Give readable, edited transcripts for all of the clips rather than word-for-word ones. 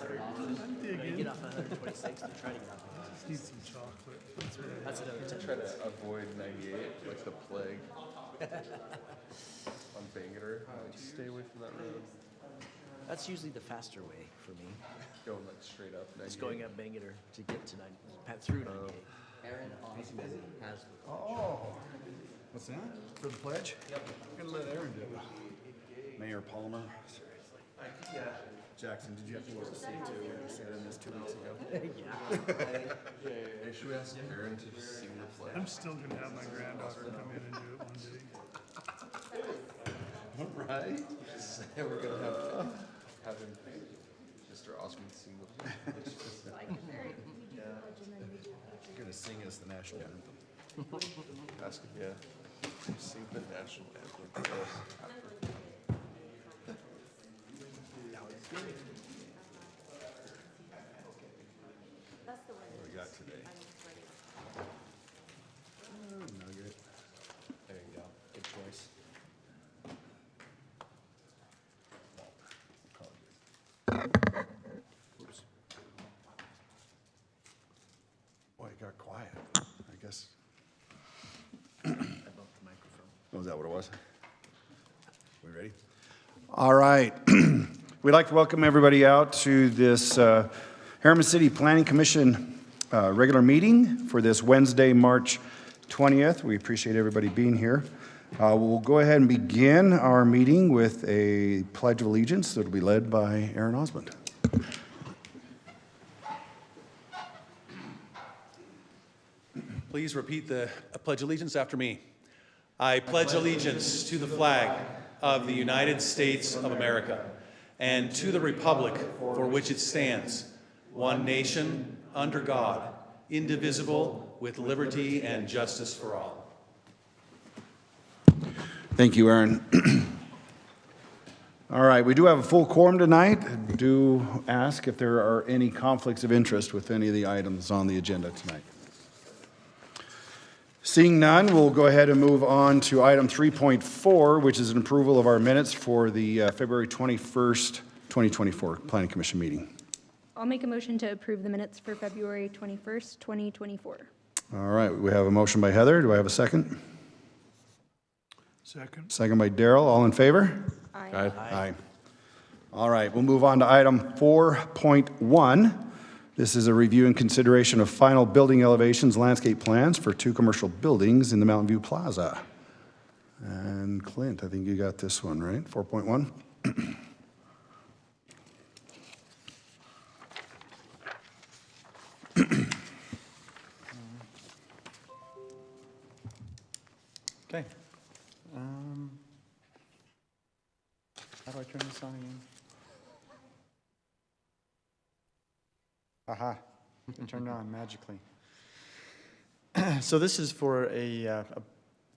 100. You get off 126 to try to get off 126. Need some chocolate. That's another To 10. try to avoid 98 like the plague on Bangerter. Just stay away from that road. That's usually the faster way for me. Going like straight up 98. It's going up Bangerter to get to 9, through 98. Aaron Osmond has the Oh, what's that? For the pledge? Yep. I'm gonna let Aaron do it. Mayor Palmer. Jackson, did you have to go to see too? You said this 2 weeks ago. Hey, should we ask Aaron to just sing the pledge? I'm still gonna have my granddaughter come in and do it one day. Right? We're gonna have him, Mr. Osmond, sing the pledge. You're gonna sing us the national anthem. Ask him, yeah. Sing the national anthem. What do we got today? Nugget. There you go. Good choice. Oops. Boy, it got quiet. I guess. I bumped the microphone. Oh, is that what it was? We ready? All right. We'd like to welcome everybody out to this Harriman City Planning Commission regular meeting for this Wednesday, March 20th. We appreciate everybody being here. We'll go ahead and begin our meeting with a Pledge of Allegiance that will be led by Aaron Osmond. Please repeat the Pledge of Allegiance after me. I pledge allegiance to the flag of the United States of America and to the republic for which it stands, one nation, under God, indivisible, with liberty and justice for all. Thank you, Aaron. All right, we do have a full quorum tonight. I do ask if there are any conflicts of interest with any of the items on the agenda tonight. Seeing none, we'll go ahead and move on to item 3.4, which is an approval of our minutes for the February 21st, 2024 Planning Commission meeting. I'll make a motion to approve the minutes for February 21st, 2024. All right, we have a motion by Heather. Do I have a second? Second. Second by Daryl. All in favor? Aye. Aye. All right, we'll move on to item 4.1. This is a review and consideration of final building elevations, landscape plans for 2 commercial buildings in the Mountain View Plaza. And Clint, I think you got this one, right? 4.1? Okay. How do I turn this on again? Aha, it turned on magically. So this is for a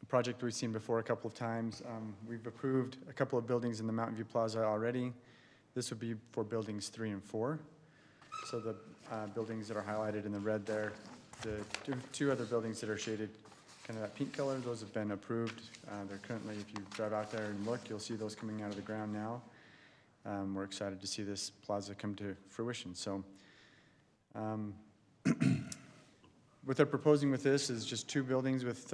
project we've seen before a couple of times. We've approved a couple of buildings in the Mountain View Plaza already. This would be for buildings 3 and 4. So the buildings that are highlighted in the red there, the two other buildings that are shaded kind of that pink color, those have been approved. They're currently, if you drive out there and look, you'll see those coming out of the ground now. We're excited to see this plaza come to fruition. So what they're proposing with this is just 2 buildings with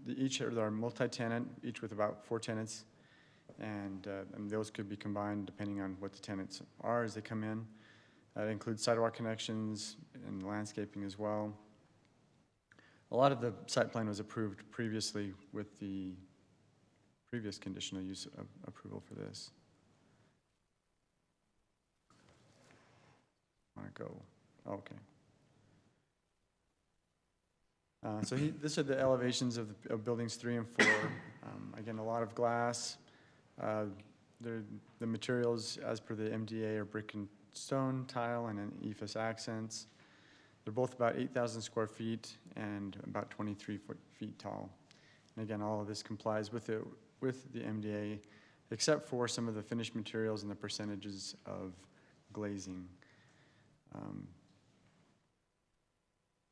each are multi-tenant, each with about 4 tenants, and those could be combined depending on what the tenants are as they come in. It includes sidewalk connections and landscaping as well. A lot of the site plan was approved previously with the previous conditional use approval for this. I want to go. Okay. So these are the elevations of buildings 3 and 4. Again, a lot of glass. The materials, as per the MDA, are brick and stone, tile, and an EIFS accents. They're both about 8,000 square feet and about 23 feet tall. And again, all of this complies with the MDA, except for some of the finished materials and the percentages of glazing.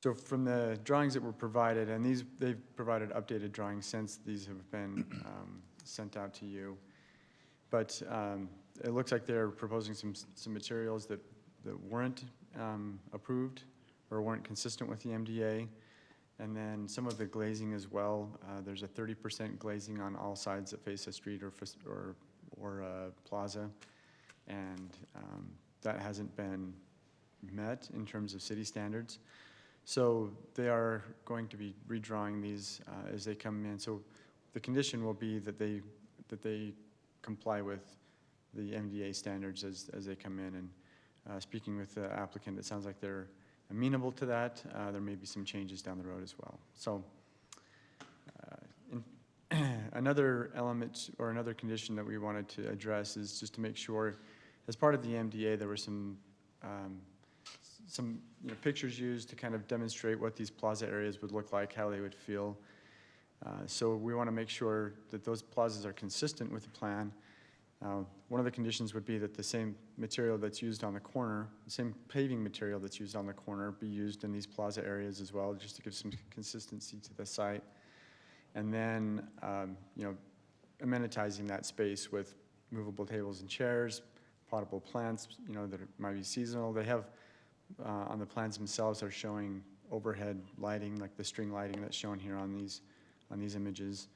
So from the drawings that were provided, and they've provided updated drawings since these have been sent out to you, but it looks like they're proposing some materials that that weren't approved or weren't consistent with the MDA. And then some of the glazing as well. There's a 30% glazing on all sides that face a street or a plaza. And that hasn't been met in terms of city standards. So they are going to be redrawing these as they come in. So the condition will be that they comply with the MDA standards as they come in. And speaking with the applicant, it sounds like they're amenable to that. There may be some changes down the road as well. So another element or another condition that we wanted to address is just to make sure, as part of the MDA, there were some pictures used to kind of demonstrate what these plaza areas would look like, how they would feel. So we want to make sure that those plazas are consistent with the plan. One of the conditions would be that the same material that's used on the corner, the same paving material that's used on the corner, be used in these plaza areas as well, just to give some consistency to the site. And then, amenitizing that space with movable tables and chairs, potable plants, that might be seasonal. They have, on the plans themselves, they're showing overhead lighting, like the string lighting that's shown here on these images.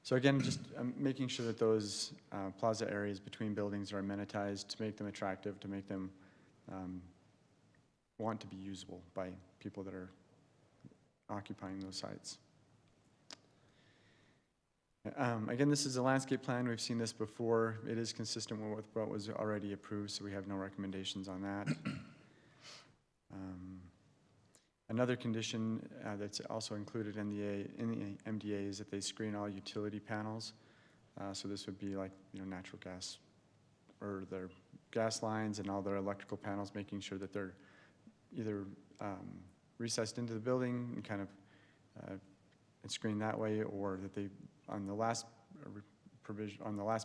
So again, just making sure that those plaza areas between buildings are amenitized to make them attractive, to make them want to be usable by people that are occupying those sites. Again, this is a landscape plan. We've seen this before. It is consistent with what was already approved, so we have no recommendations on that. Another condition that's also included in the MDA is that they screen all utility panels. So this would be like natural gas or their gas lines and all their electrical panels, making sure that they're either recessed into the building and kind of and screened that way, or that they on the last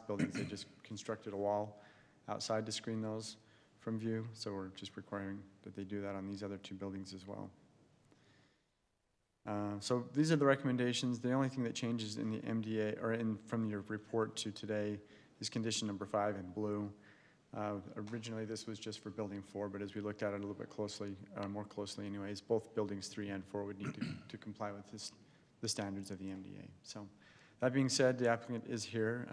buildings they just constructed a wall outside to screen those from view. So we're just requiring that they do that on these other two buildings as well. So these are the recommendations. The only thing that changes in the MDA, or from your report to today, is condition number 5 in blue. Originally this was just for building 4, but as we looked at it a little bit closely, more closely anyways, both buildings 3 and 4 would need to comply with the standards of the MDA. So that being said, the applicant is here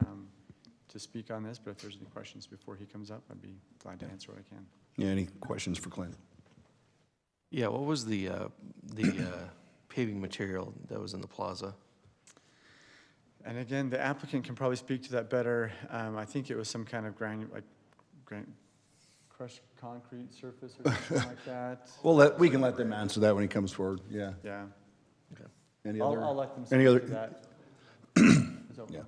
to speak on this, but if there's any questions before he comes up, I'd be glad to answer what I can. Yeah, any questions for Clint? Yeah, what was the paving material that was in the plaza? And again, the applicant can probably speak to that better. I think it was some kind of crushed concrete surface or something like that. Well, we can let them answer that when he comes forward. Yeah. Yeah. Okay. Any other? I'll let them any speak other? to that. Yeah.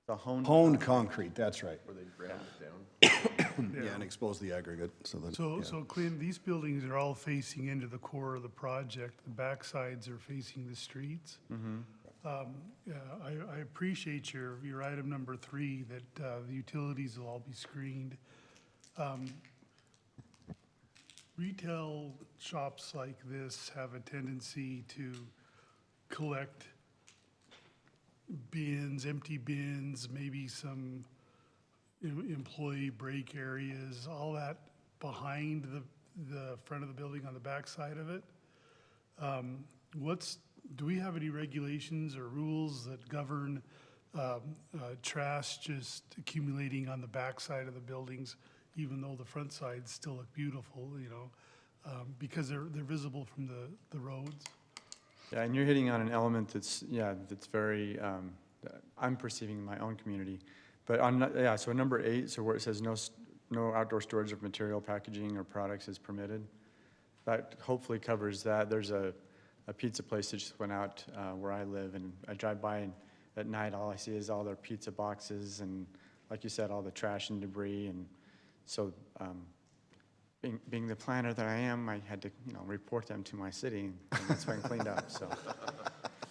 The Honed concrete. That's right. Where they ground it down. Yeah, and expose the aggregate. So that. So Clint, these buildings are all facing into the core of the project. The backsides are facing the streets. Yeah, I appreciate your item number 3, that the utilities will all be screened. Retail shops like this have a tendency to collect bins, empty bins, maybe some employee break areas, all that behind the front of the building on the back side of it. Do we have any regulations or rules that govern trash just accumulating on the back side of the buildings, even though the front sides still look beautiful, because they're visible from the roads? Yeah, and you're hitting on an element that's very, I'm perceiving in my own community. But so number 8, so where it says no outdoor storage of material, packaging, or products is permitted, that hopefully covers that. There's a pizza place that just went out where I live, and I drive by, and at night all I see is all their pizza boxes and, like you said, all the trash and debris. And so being the planner that I am, I had to report them to my city, and that's been cleaned up. So,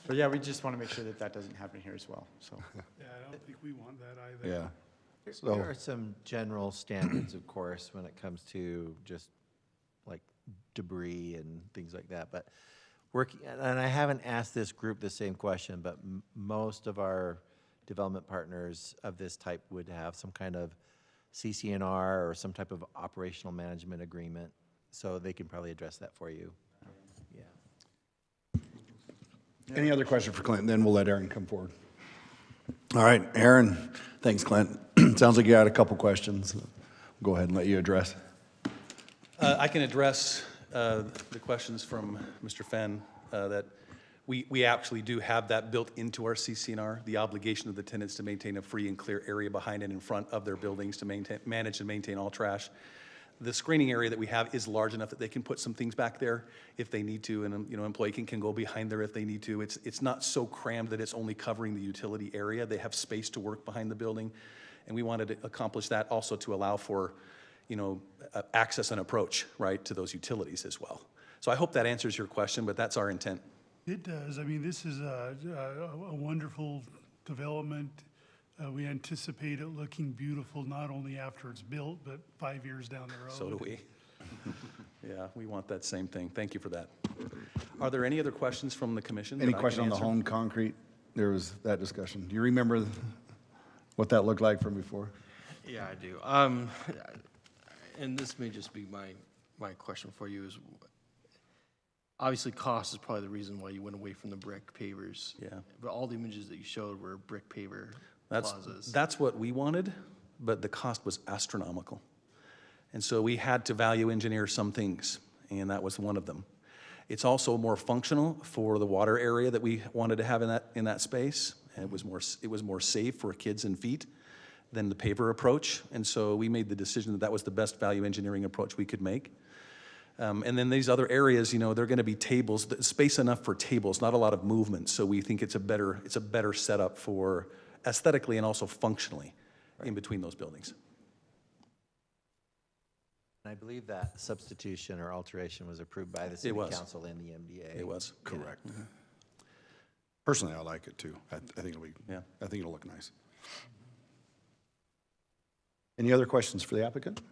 but yeah, we just want to make sure that doesn't happen here as well. So Yeah, I don't think we want that either. Yeah. There are some general standards, of course, when it comes to just like debris and things like that. But and I haven't asked this group the same question, but most of our development partners of this type would have some kind of CCNR or some type of operational management agreement, so they can probably address that for you. Yeah. Any other question for Clint? Then we'll let Aaron come forward. All right, Aaron. Thanks, Clint. Sounds like you had a couple questions. Go ahead and let you address. I can address the questions from Mr. Fenn, that we actually do have that built into our CCNR, the obligation of the tenants to maintain a free and clear area behind and in front of their buildings to manage and maintain all trash. The screening area that we have is large enough that they can put some things back there if they need to, and employee can go behind there if they need to. It's not so crammed that it's only covering the utility area. They have space to work behind the building, and we wanted to accomplish that also to allow for access and approach, right, to those utilities as well. So I hope that answers your question, but that's our intent. It does. I mean, this is a wonderful development. We anticipate it looking beautiful, not only after it's built, but 5 years down the road. So do we. Yeah, we want that same thing. Thank you for that. Are there any other questions from the commission? Any that I question can on the answer? home concrete? There was that discussion. Do you remember what that looked like from before? Yeah, I do. And this may just be my question for you is, obviously cost is probably the reason why you went away from the brick pavers. Yeah. But all the images that you showed were brick paver plazas. That's what we wanted, but the cost was astronomical. And so we had to value engineer some things, and that was one of them. It's also more functional for the water area that we wanted to have in that space. And it was more safe for kids and feet than the paver approach. And so we made the decision that that was the best value engineering approach we could make. And then these other areas, they're going to be tables, space enough for tables, not a lot of movement. So we think it's a better setup for aesthetically and also functionally in between those buildings. And I believe that substitution or alteration was approved by the city was. council and the MDA. It was. Correct. Personally, I like it too. I think it'll be. Yeah. I think it'll look nice. Any other questions for the applicant?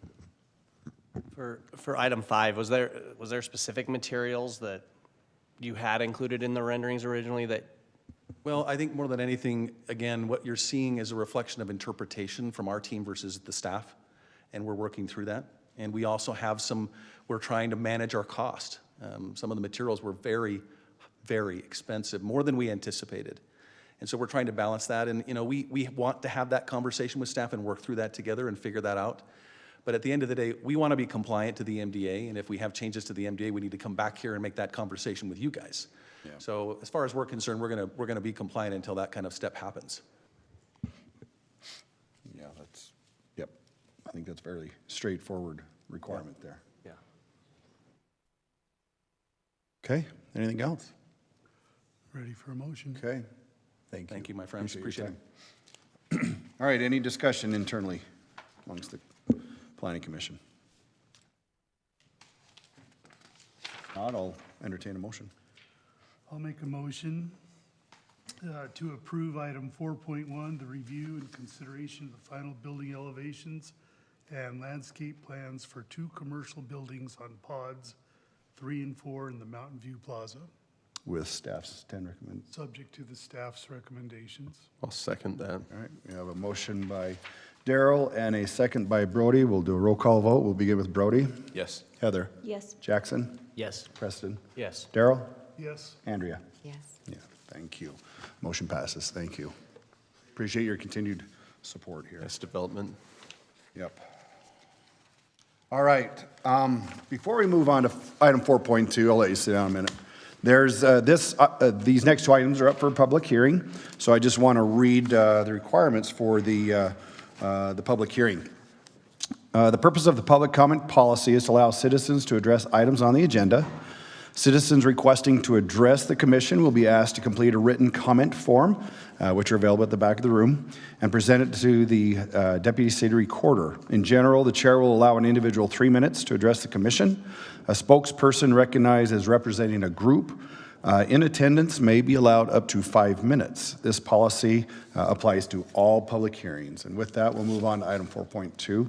For item 5, was there specific materials that you had included in the renderings originally that? Well, I think more than anything, again, what you're seeing is a reflection of interpretation from our team versus the staff, and we're working through that. And we also have we're trying to manage our cost. Some of the materials were very, very expensive, more than we anticipated. And so we're trying to balance that. And, we want to have that conversation with staff and work through that together and figure that out. But at the end of the day, we want to be compliant to the MDA. And if we have changes to the MDA, we need to come back here and make that conversation with you guys. Yeah. So as far as we're concerned, we're going to be compliant until that kind of step happens. Yeah, yep. I think that's fairly straightforward requirement there. Yeah. Okay, anything else? Ready for a motion? Okay, thank you. Thank you, my friends. Appreciate your time. All right, any discussion internally amongst the Planning Commission? Not, I'll entertain a motion. I'll make a motion to approve item 4.1, the review and consideration of the final building elevations and landscape plans for 2 commercial buildings on pods 3 and 4 in the Mountain View Plaza, With staff's 10 recommendations. subject to the staff's recommendations. I'll second that. All right, we have a motion by Daryl and a second by Brody. We'll do a roll call vote. We'll begin with Brody. Yes. Heather. Yes. Jackson. Yes. Preston. Yes. Daryl. Yes. Andrea. Yes. Yeah, thank you. Motion passes. Thank you. Appreciate your continued support here. Nice development. Yep. All right, before we move on to item 4.2, I'll let you sit down a minute. There's these next 2 items are up for public hearing, so I just want to read the requirements for the public hearing. The purpose of the public comment policy is to allow citizens to address items on the agenda. Citizens requesting to address the commission will be asked to complete a written comment form, which are available at the back of the room, and present it to the Deputy City Recorder. In general, the chair will allow an individual 3 minutes to address the commission. A spokesperson recognized as representing a group in attendance may be allowed up to 5 minutes. This policy applies to all public hearings. And with that, we'll move on to item 4.2.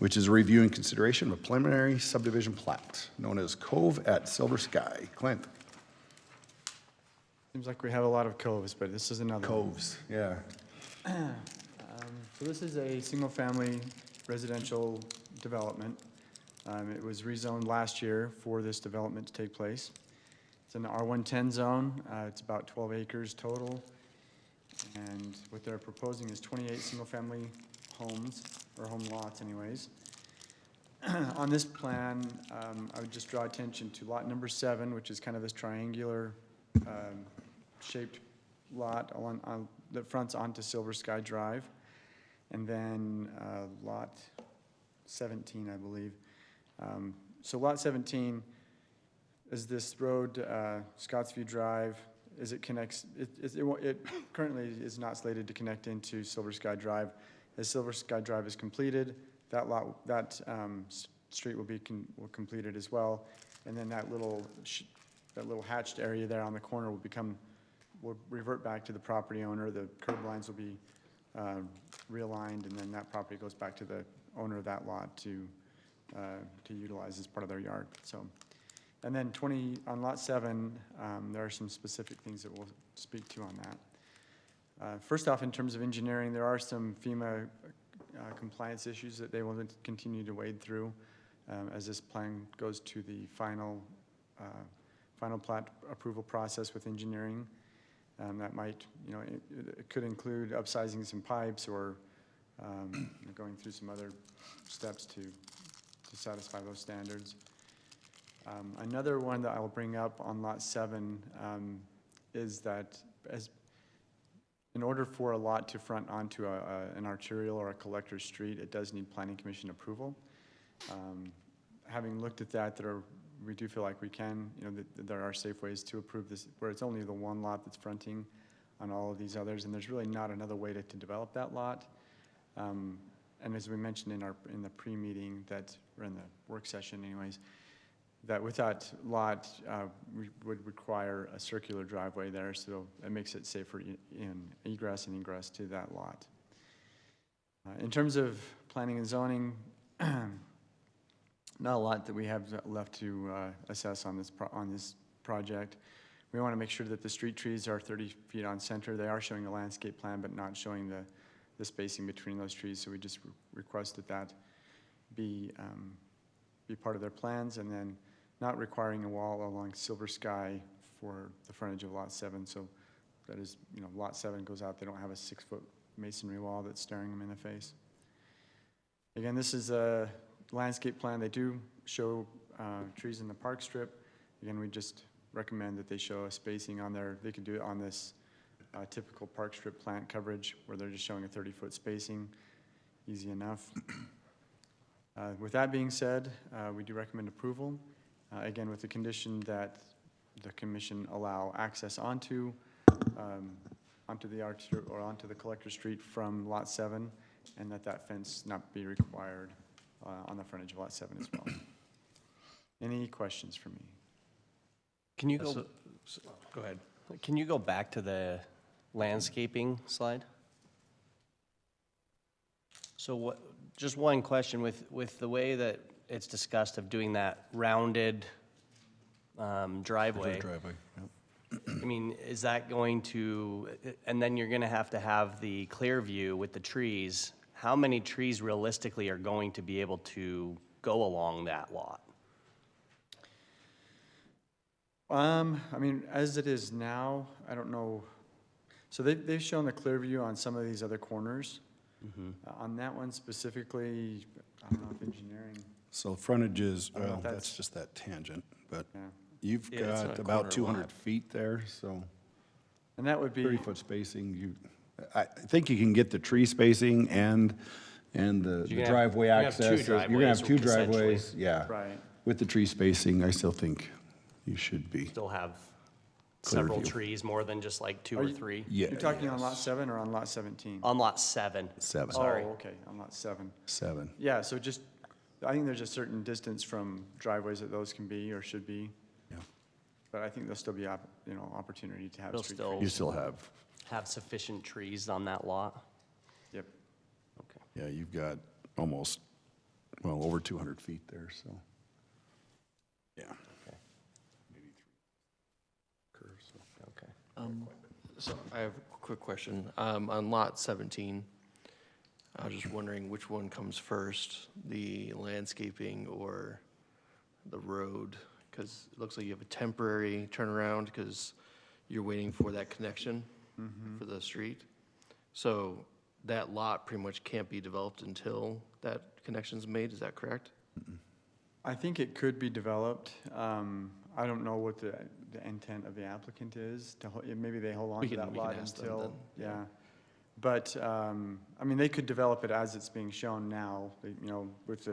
Which is a review and consideration of a preliminary subdivision plat known as Cove at Silver Sky. Clint. Seems like we have a lot of coves, but this is another one. Coves, yeah. So this is a single-family residential development. It was rezoned last year for this development to take place. It's in the R110 zone. It's about 12 acres total. And what they're proposing is 28 single-family homes, or home lots anyways. On this plan, I would just draw attention to lot number 7, which is kind of this triangular shaped lot that fronts onto Silver Sky Drive. And then lot 17, I believe. So lot 17 is this road, Scottsview Drive, as it connects, it currently is not slated to connect into Silver Sky Drive. As Silver Sky Drive is completed, that street will be completed as well. And then that little hatched area there on the corner will revert back to the property owner. The curb lines will be realigned, and then that property goes back to the owner of that lot to utilize as part of their yard. So, and then on lot 7, there are some specific things that we'll speak to on that. First off, in terms of engineering, there are some FEMA compliance issues that they will continue to wade through as this plan goes to the final plat approval process with engineering. That might, it could include upsizing some pipes or going through some other steps to satisfy those standards. Another one that I will bring up on lot 7 is that in order for a lot to front onto an arterial or a collector's street, it does need planning commission approval. Having looked at that, we do feel like we can, there are safe ways to approve this, where it's only the one lot that's fronting on all of these others, and there's really not another way to develop that lot. And as we mentioned in the pre-meeting or in the work session anyways, that with that lot, we would require a circular driveway there, so it makes it safer in egress and ingress to that lot. In terms of planning and zoning, not a lot that we have left to assess on this project. We want to make sure that the street trees are 30 feet on center. They are showing a landscape plan, but not showing the spacing between those trees, so we just request that be part of their plans, and then not requiring a wall along Silver Sky for the frontage of lot 7. So that is, lot 7 goes out, they don't have a 6-foot masonry wall that's staring them in the face. Again, this is a landscape plan. They do show trees in the park strip. Again, we just recommend that they show a spacing on there. They could do it on this typical park strip plant coverage where they're just showing a 30-foot spacing. Easy enough. With that being said, we do recommend approval. Again, with the condition that the commission allow access onto the arterial or onto the collector street from lot 7, and that fence not be required on the frontage of lot 7 as well. Any questions for me? Can you go, Go ahead. can you go back to the landscaping slide? So just one question with the way that it's discussed of doing that rounded driveway. I mean, is that going to, and then you're going to have the clear view with the trees. How many trees realistically are going to be able to go along that lot? I mean, as it is now, I don't know. So they've shown the clear view on some of these other corners. On that one specifically, I don't know if engineering. So frontage is, I don't know well, if that's that's- just that tangent, but Yeah. you've Yeah, it's on got a about corner 200 lot. feet there, so And that would be, 30-foot spacing. I think you can get the tree spacing and the You're gonna have- driveway you're gonna have two access. You're gonna have two driveways, essentially. driveways, yeah. right. With the tree spacing, I still think you should be. Still have Clear several view. trees, more than just like 2 Are or you- 3? Yeah. You're talking on lot 7 or on lot 17? On lot 7. 7. Sorry. Oh, okay, on lot 7. 7. Yeah, so just, I think there's a certain distance from driveways that those can be or should be. Yeah. But I think there'll still be, opportunity to have They'll street still- trees. You still have, Have sufficient trees on that lot? Yep. Okay. yeah, you've got almost, well, over 200 feet there, so. Yeah. Okay. Maybe 3 curves, so. Okay. So I have a quick question. On lot 17, I was just wondering which one comes first, the landscaping or the road? Because it looks like you have a temporary turnaround because you're waiting for that connection for the street. So that lot pretty much can't be developed until that connection's made, is that correct? I think it could be developed. I don't know what the intent of the applicant is, maybe they hold on We to can- that we can lot ask them until, then, yeah. But, I mean, they could develop it as it's being shown now, you know, with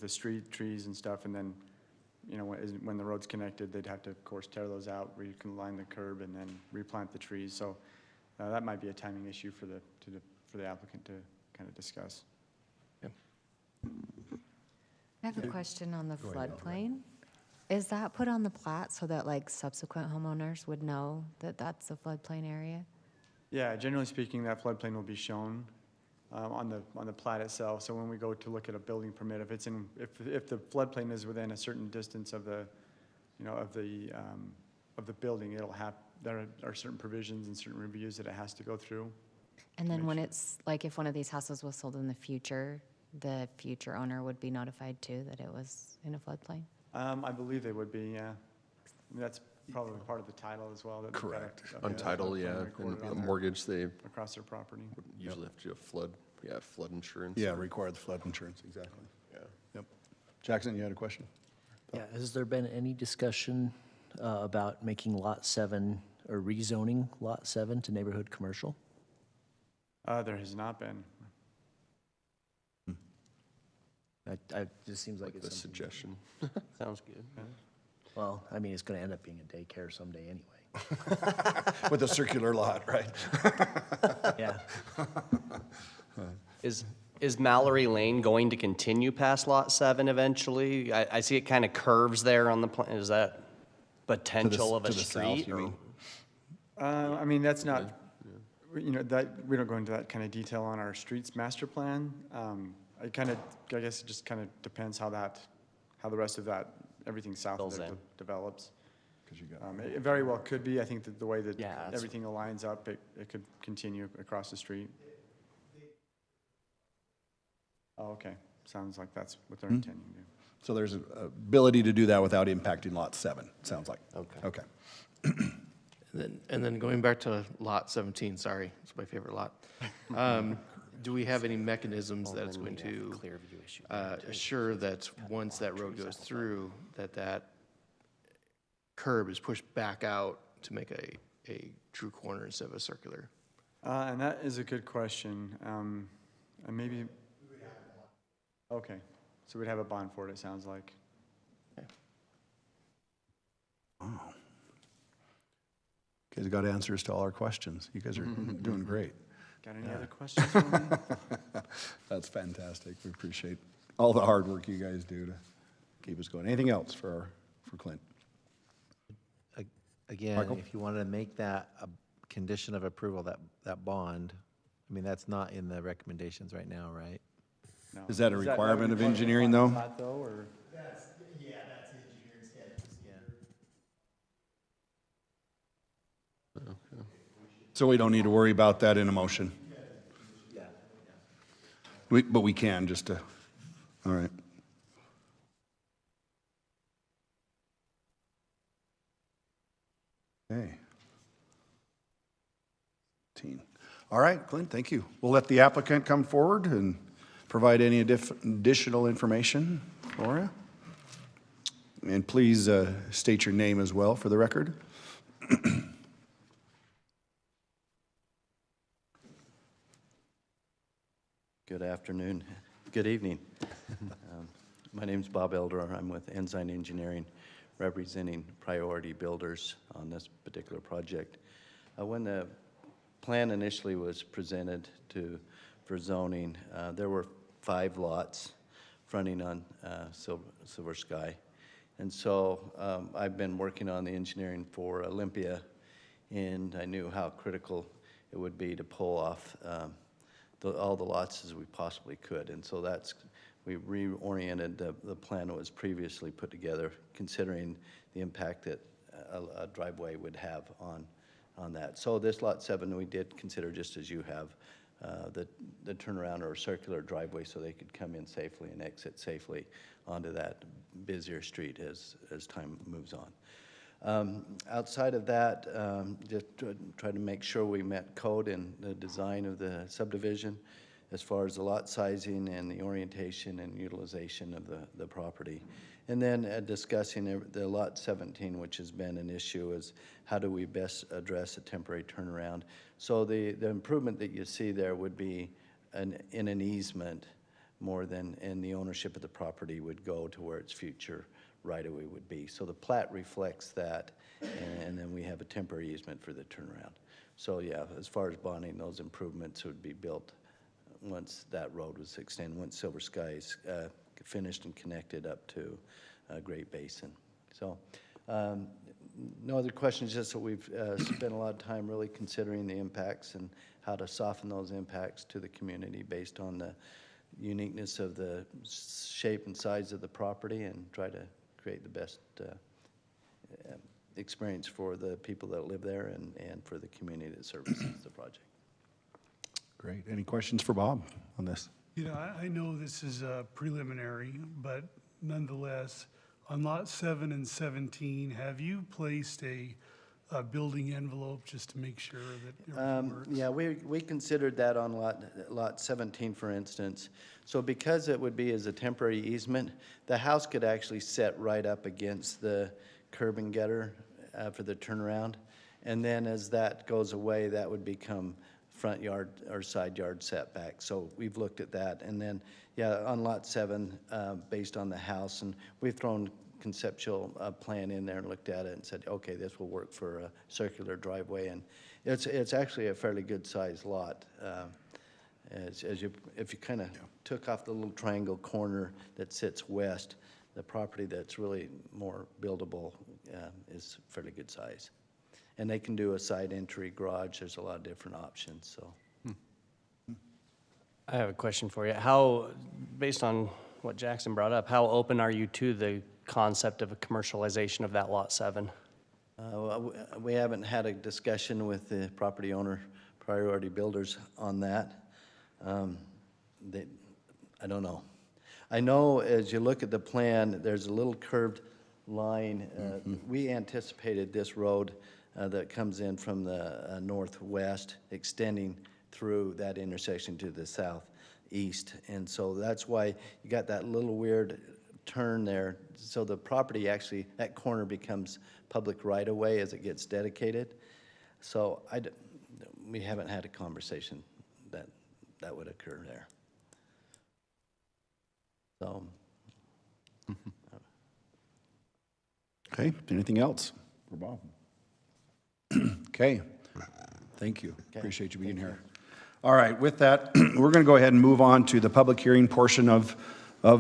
the street trees and stuff, and then, you know, when the road's connected, they'd have to, of course, tear those out, where you can line the curb and then replant the trees. So that might be a timing issue for the applicant to kind of discuss. I have a question on the floodplain. Is that put on the plat so that like subsequent homeowners would know that that's a floodplain area? Yeah, generally speaking, that floodplain will be shown on the plat itself. So when we go to look at a building permit, if the floodplain is within a certain distance of the, you know, of the building, there are certain provisions and certain reviews that it has to go through. And then when it's, like if one of these houses was sold in the future owner would be notified too that it was in a floodplain? I believe they would be, yeah. I mean, that's probably part of the title as well. that they've got Correct. a On title, floodplain yeah, recorded and on a their- mortgage, they across their property. usually have to do flood insurance. Yeah, require the flood insurance, exactly. Yeah. Yep. Jackson, you had a question? Yeah, has there been any discussion about making Lot 7 or rezoning Lot 7 to neighborhood commercial? There has not been. It just seems like Like it's a something. suggestion. Sounds good. Well, I mean, it's going to end up being a daycare someday anyway. With a circular lot, right? Yeah. Is Mallory Lane going to continue past Lot 7 eventually? I see it kind of curves there on the plan. Is that potential of a to the south, street? you or- mean? I mean, that's not, you know, we don't go into that kind of detail on our streets master plan. I guess it just kind of depends how the rest of that, everything south of Fills there in. develops. 'Cause you got- It very well could be. I think that the way that Yeah, that's- everything aligns up, it could continue across the street. Oh, okay. Sounds like that's what they're intending to do. So there's an ability to do that without impacting Lot 7, sounds like. Okay. Okay. And then going back to Lot 17, sorry, it's my favorite lot. Do we have any mechanisms that it's going to Clear view issue. assure that once that road goes through, that curb is pushed back out to make a true corner instead of a circular? And that is a good question. And maybe, okay, so we'd have a bond for it, it sounds like. You guys got answers to all our questions. You guys are doing great. Got any other questions for me? That's fantastic. We appreciate all the hard work you guys do to keep us going. Anything else for Clint? Again, Michael? if you wanted to make that a condition of approval, that bond, I mean, that's not in the recommendations right now, right? No. Is that a requirement of engineering, though? Not though, or? That's engineering standards. So we don't need to worry about that in a motion? But we can, just to, all right. Okay. All right, Clint, thank you. We'll let the applicant come forward and provide any additional information for you. And please state your name as well for the record. Good afternoon, good evening. My name's Bob Elder. I'm with Ensign Engineering, representing Priority Builders on this particular project. When the plan initially was presented for zoning, there were 5 lots fronting on Silver Sky. And so I've been working on the engineering for Olympia, and I knew how critical it would be to pull off all the lots as we possibly could. And so we reoriented the plan that was previously put together, considering the impact that a driveway would have on that. So this Lot 7 we did consider, just as you have, the turnaround or circular driveway so they could come in safely and exit safely onto that busier street as time moves on. Outside of that, just try to make sure we met code in the design of the subdivision as far as the lot sizing and the orientation and utilization of the property. And then discussing the lot 17, which has been an issue, is how do we best address a temporary turnaround. So the improvement that you see there would be in an easement more than in the ownership of the property would go to where its future right-of-way would be. So the plat reflects that, and then we have a temporary easement for the turnaround. So yeah, as far as bonding, those improvements would be built once that road was extended, once Silver Skies finished and connected up to Great Basin. So no other questions, just that we've spent a lot of time really considering the impacts and how to soften those impacts to the community based on the uniqueness of the shape and size of the property, and try to create the best experience for the people that live there and for the community that services the project. Great. Any questions for Bob on this? You know, I know this is preliminary, but nonetheless, on lot 7 and 17, have you placed a building envelope just to make sure that everything works? Yeah, we considered that on lot 17, for instance. So because it would be as a temporary easement, the house could actually set right up against the curb and gutter for the turnaround. And then as that goes away, that would become front yard or side yard setback. So we've looked at that. And then, yeah, on lot 7, based on the house, and we've thrown conceptual plan in there and looked at it and said, okay, this will work for a circular driveway. And it's actually a fairly good sized lot. If you kind of took off the little triangle corner that sits west, the property that's really more buildable is fairly good size. And they can do a side entry garage. There's a lot of different options, so. I have a question for you. How, based on what Jackson brought up, how open are you to the concept of a commercialization of that lot 7? We haven't had a discussion with the property owner, Priority Builders, on that. I don't know. I know as you look at the plan, there's a little curved line. We anticipated this road that comes in from the northwest, extending through that intersection to the southeast. And so that's why you got that little weird turn there. So the property actually, that corner becomes public right-of-way as it gets dedicated. So we haven't had a conversation that would occur there. So. Okay, anything else for Bob? Okay, thank you. Okay. Appreciate you being here. All right, with that, we're going to go ahead and move on to the public hearing portion of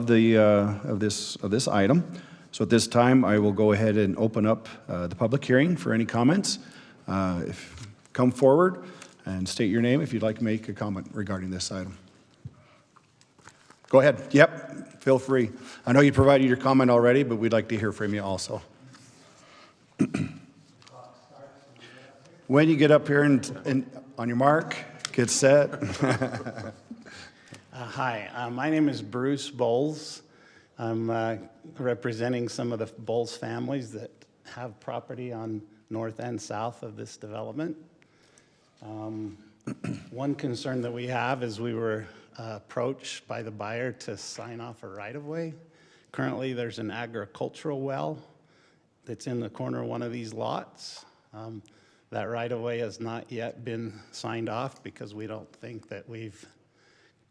this item. So at this time, I will go ahead and open up the public hearing for any comments. Come forward and state your name if you'd like to make a comment regarding this item. Go ahead. Yep, feel free. I know you provided your comment already, but we'd like to hear from you also. When you get up here and on your mark, get set. Hi, my name is Bruce Bowles. I'm representing some of the Bowles families that have property on north and south of this development. One concern that we have is we were approached by the buyer to sign off a right-of-way. Currently, there's an agricultural well that's in the corner of one of these lots. That right-of-way has not yet been signed off because we don't think that we've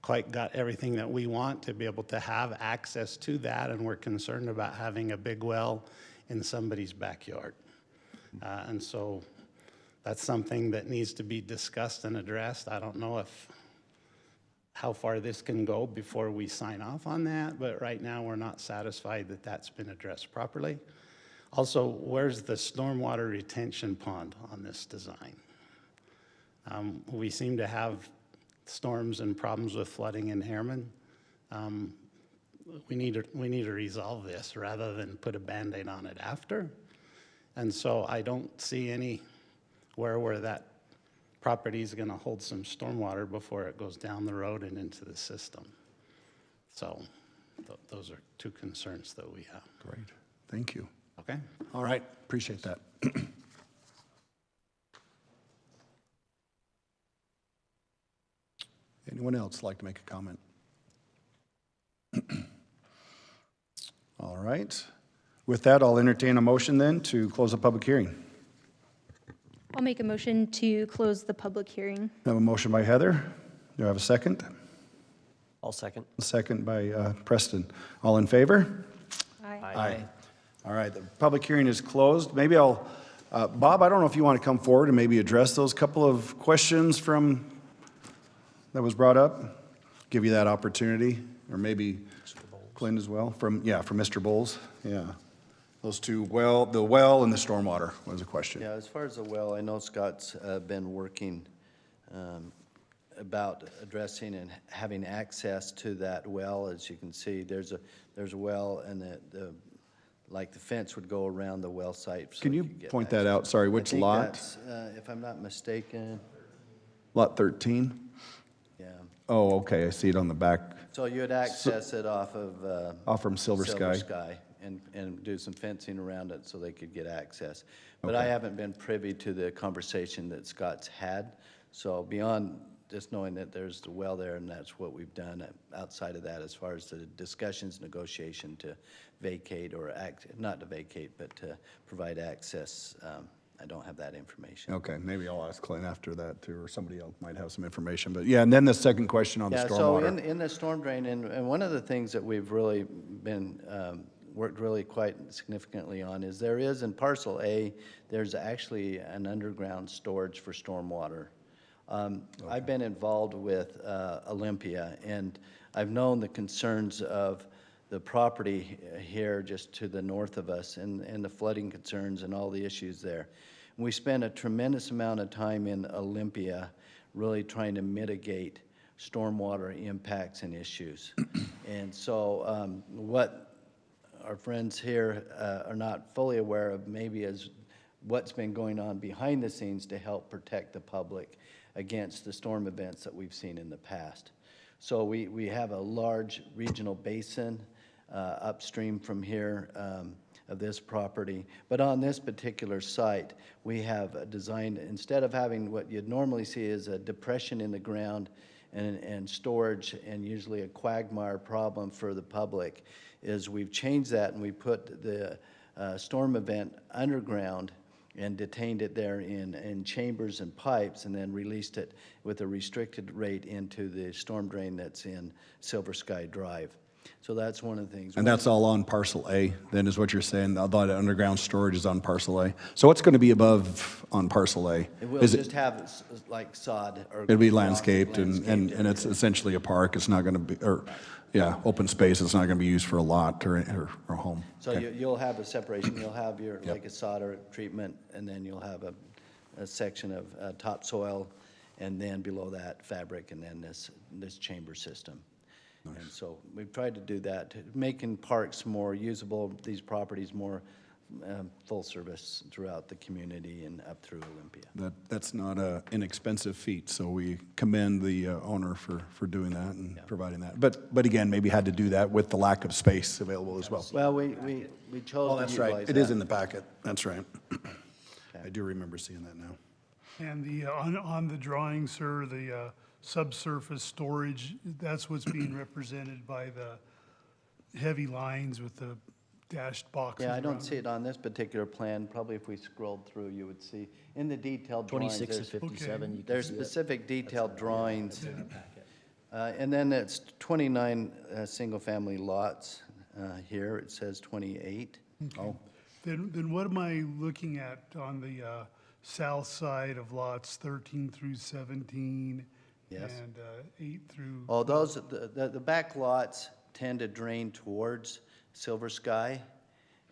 quite got everything that we want to be able to have access to that, and we're concerned about having a big well in somebody's backyard. And so that's something that needs to be discussed and addressed. I don't know how far this can go before we sign off on that, but right now we're not satisfied that that's been addressed properly. Also, where's the stormwater retention pond on this design? We seem to have storms and problems with flooding in Harriman. We need to resolve this rather than put a Band-Aid on it after. And so I don't see anywhere where that property is going to hold some stormwater before it goes down the road and into the system. So those are two concerns that we have. Great, thank you. Okay? All right, appreciate that. Anyone else like to make a comment? All right. With that, I'll entertain a motion then to close the public hearing. I'll make a motion to close the public hearing. I have a motion by Heather. Do I have a second? I'll second. A second by Preston. All in favor? Aye. All right, the public hearing is closed. Maybe I'll, Bob, I don't know if you want to come forward and maybe address those couple of questions that was brought up? Give you that opportunity, or maybe Clint as well, from Mr. Bowles, yeah. Those two, the well and the stormwater was a question. Yeah, as far as the well, I know Scott's been working about addressing and having access to that well. As you can see, there's a well, and like the fence would go around the well site. So Can you get point that out? Sorry, which I think lot? that's, if I'm not mistaken, Lot 13? yeah. Oh, okay, I see it on the back. So you would access it off of Off from Silver Sky. and do some fencing around it so they could get access. But I Okay. haven't been privy to the conversation that Scott's had. So beyond just knowing that there's the well there and that's what we've done, outside of that, as far as the discussions, negotiation to vacate or not to vacate, but to provide access, I don't have that information. Okay, maybe I'll ask Clint after that too, or somebody else might have some information. But yeah, and then the second question on the Yeah, so stormwater. in the storm drain, and one of the things that we've really been, worked really quite significantly on is there is in parcel A, there's actually an underground storage for stormwater. I've been involved with Olympia, and I've known the concerns of the property here just to the north of us and the flooding concerns and all the issues there. And we spent a tremendous amount of time in Olympia really trying to mitigate stormwater impacts and issues. And so what our friends here are not fully aware of maybe is what's been going on behind the scenes to help protect the public against the storm events that we've seen in the past. So we have a large regional basin upstream from here of this property. But on this particular site, we have designed, instead of having what you'd normally see is a depression in the ground and storage and usually a quagmire problem for the public, is we've changed that and we put the storm event underground and detained it there in chambers and pipes, and then released it with a restricted rate into the storm drain that's in Silver Sky Drive. So that's one of the things. And that's all on parcel A, then is what you're saying? All that underground storage is on parcel A. So what's going to be above on parcel A? It will Is just have like sod or. It'll be rock, landscaped and it's essentially a park. It's not going to be, or, yeah, open space. It's not going to be used for a lot or a home. So Okay. you'll have a separation. You'll have your, like a solder treatment, and then you'll have a section of topsoil, and then below that fabric, and then this chamber system. And so we've tried to do that, making parks more usable, these properties more full service throughout the community and up through Olympia. That's not an inexpensive feat, so we commend the owner for doing that and providing that. But again, maybe had to do that with the lack of space available as well. Well, we chose Oh, to that's utilize right. that. It is in the packet. That's right. I do remember seeing that now. And on the drawing, sir, the subsurface storage, that's what's being represented by the heavy lines with the dashed boxes Yeah, I don't around see it. it on this particular plan. Probably if we scrolled through, you would see in the detailed drawings. 26 to there's- 57, you can There's see it. specific detailed drawings. And then it's 29 single-family lots here. It says 28. Oh, Then what am I looking at on the south side of lots 13 through 17? Yes. And 8 through? Oh, those, the back lots tend to drain towards Silver Sky.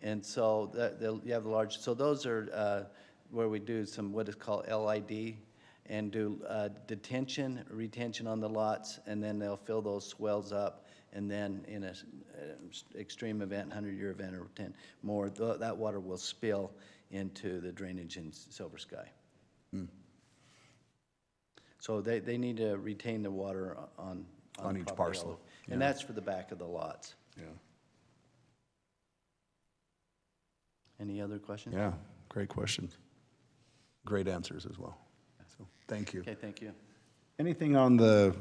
And so you have the large, so those are where we do some, what is called LID, and do detention, retention on the lots, and then they'll fill those swells up. And then in a extreme event, 100-year event or 10 more, that water will spill into the drainage in Silver Sky. So they need to retain the water on On the each property parcel, all- And yeah. that's for the back of the lots. Yeah. Any other questions? Yeah, great question. Great answers as well. So, thank you. Okay, thank you. Anything on the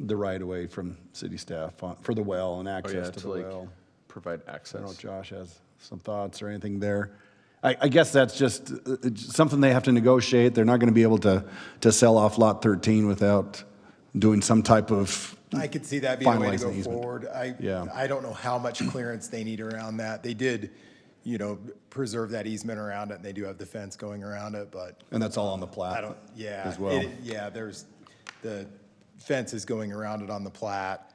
right-of-way from city staff for the well and Oh, access yeah, to the to like well? provide I don't know if access. Josh has some thoughts or anything there. I guess that's just something they have to negotiate. They're not going to be able to sell off Lot 13 without doing some type of I could see that being a way to finalizing go easement. forward. Yeah. I don't know how much clearance they need around that. They did, preserve that easement around it, and they do have the fence going around it, but And that's all on the plat as well? Yeah, there's, the fence is going around it on the plat.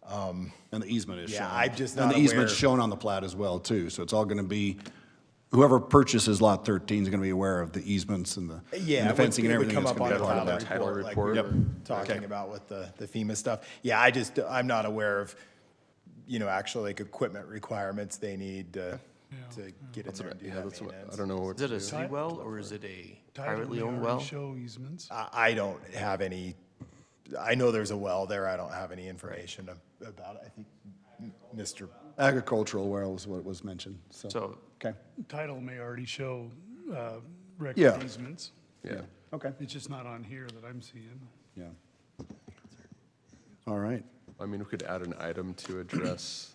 And the easement is shown. Yeah, I'm just And not the easement's aware. shown on the plat as well, too. So it's all going to be, whoever purchases Lot 13 is going to be aware of the easements and the Yeah, the fencing and it would everything come that's up going on to the be part of title that. report, like we report. were talking about with the FEMA stuff. Yeah, I'm not aware of, actually like equipment requirements they need to get in there and do Yeah, that that's what, maintenance. I don't know what Is it to a do. city well or is it a Title privately may owned already well? show easements. I don't have any, I know there's a well there, I don't have any information about it. I think Mr. Agricultural well is what was mentioned, so. So Okay, Title may already show Yeah. record easements. Yeah. okay, It's just not on here that I'm seeing. yeah. All right. I mean, we could add an item to address.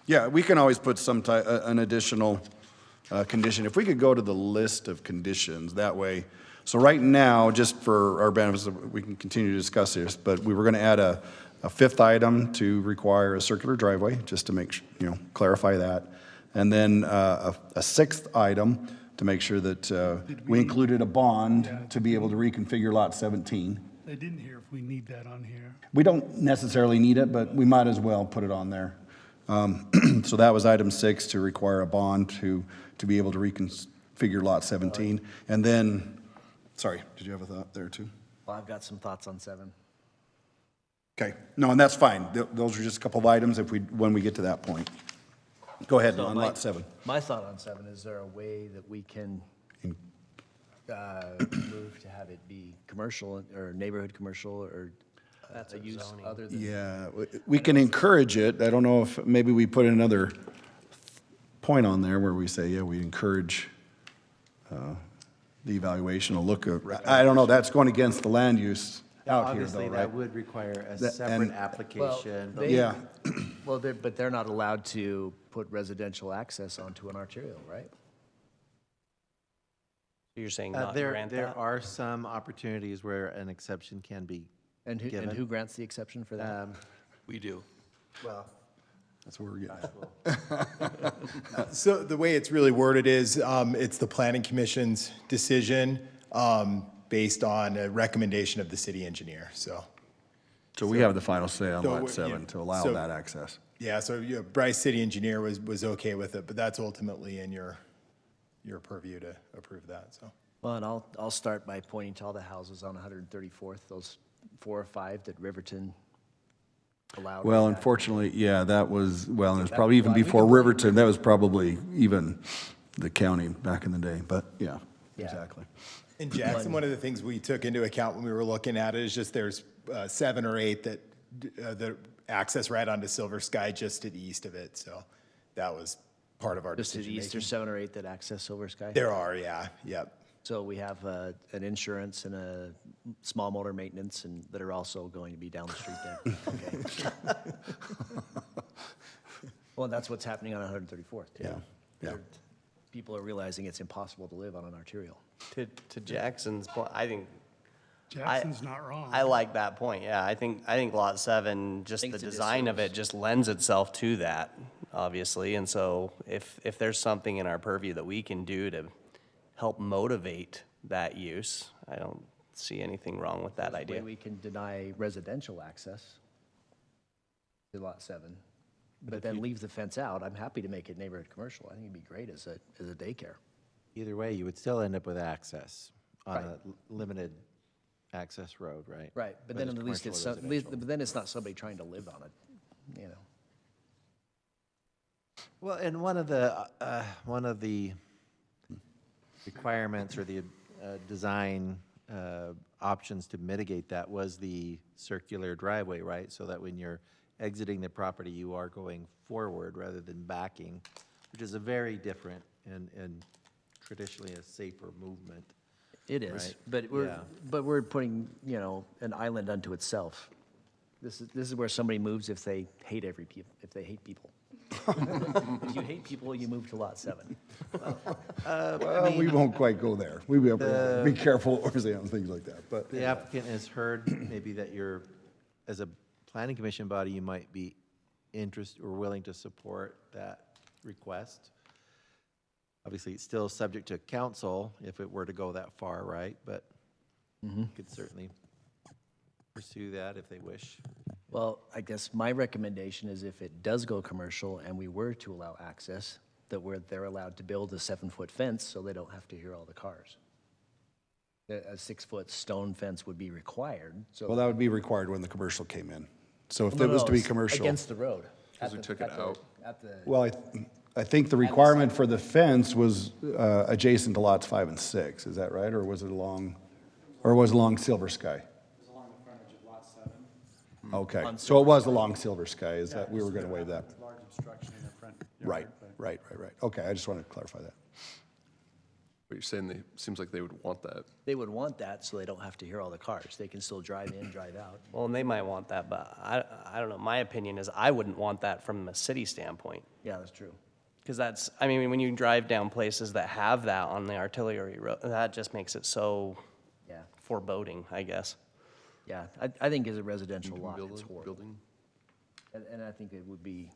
Yeah, we can always put some type, an additional condition. If we could go to the list of conditions, that way. So right now, just for our benefits, we can continue to discuss this, but we were going to add a fifth item to require a circular driveway, just to make, clarify that. And then a sixth item to make sure that we included a bond to be able to reconfigure Lot 17. I didn't hear if we need that on here. We don't necessarily need it, but we might as well put it on there. So that was item 6, to require a bond to be able to reconfigure Lot 17. And then, sorry, did you have a thought there too? Well, I've got some thoughts on 7. Okay, no, and that's fine. Those are just a couple of items when we get to that point. Go ahead, So on Lot 7. My thought on 7, is there a way that we can move to have it be commercial or neighborhood commercial or a use other than? Yeah, we can encourage it. I don't know if maybe we put another point on there where we say, yeah, we encourage the evaluation, a look at, I don't know, that's going against the land use out here Obviously, though, that right? would require a That- separate and- application. but They- Yeah. Well, but they're not allowed to put residential access onto an arterial, right? You're saying not There grant that? are some opportunities where an exception can be And given. who grants the exception for that? we do. Well, That's where we're getting at. So the way it's really worded is, it's the planning commission's decision, based on a recommendation of the city engineer, so. So we have the final say on So Lot we- 7 yeah, to allow so- that access. Yeah, so, Bryce, city engineer, was okay with it, but that's ultimately in your purview to approve that, so. Well, and I'll start by pointing to all the houses on 134th, those 4 or 5 that Riverton allowed. Well, back. unfortunately, yeah, that was, well, and it was That- probably even well, we before can blame- Riverton, that was probably even the county back in the day, but yeah, Yeah. exactly. In Jackson, one of the things we took into account when we were looking at it is just there's 7 or 8 that access right onto Silver Sky just to the east of it, so that was part of our Just to the decision east, there's making. 7 or 8 that access Silver Sky? There are, yeah, yep. So we have an insurance and a small motor maintenance and that are also going to be down the street there. Okay. Well, that's what's happening on 134th, too. Yeah, yeah. People are realizing it's impossible to live on an arterial. To Jackson's point, I think. Jackson's not wrong. I like that point, yeah. I think Lot 7, just think the it's a design of it disservice. just lends itself to that, obviously. And so if there's something in our purview that we can do to help motivate that use, I don't see anything wrong with that There's a way idea. we can deny residential access to Lot 7, but then leave the fence out. I'm happy to make it neighborhood commercial. I think it'd be great as a daycare. either way, you would still end up with access on Right. a limited access road, right? Right, but Whether then at least it's, commercial or residential. but then it's not somebody trying to live on it, you know. Well, and one of the requirements or the design options to mitigate that was the circular driveway, right? So that when you're exiting the property, you are going forward rather than backing, which is a very different and traditionally a safer movement. It is, Right. but we're putting, you know, an island unto itself. This is where somebody moves if they hate if they hate people. If you hate people, you move to lot 7. Well, we won't quite go there. We will be careful what we're saying on things like that, but. The applicant has heard maybe that you're, as a planning commission body, you might be interested or willing to support that request. Obviously, it's still subject to council if it were to go that far, right? But you could certainly pursue that if they wish. Well, I guess my recommendation is if it does go commercial and we were to allow access, that they're allowed to build a 7-foot fence so they don't have to hear all the cars. A 6-foot stone fence would be required, so. Well, that would be required when the commercial came in. So if No, it was no, to be it's commercial. Against the road. Because we took it out. Well, I think the requirement for the fence was adjacent to lots 5 and 6. Is that right? Or was it along Silver Sky? Okay, so it was along Silver Sky, is that, we were gonna waive that? Large obstruction in the front Right, yard, but- right. Okay, I just wanted to clarify that. But you're saying seems like they would want that. They would want that so they don't have to hear all the cars. They can still drive in, drive out. Well, and they might want that, but I don't know. My opinion is I wouldn't want that from a city standpoint. Yeah, that's true. Because that's, I mean, when you drive down places that have that on the artillery road, that just makes it so Yeah, foreboding, I guess. yeah. I think as a residential lot, Building- it's horrible. building. And I think it would be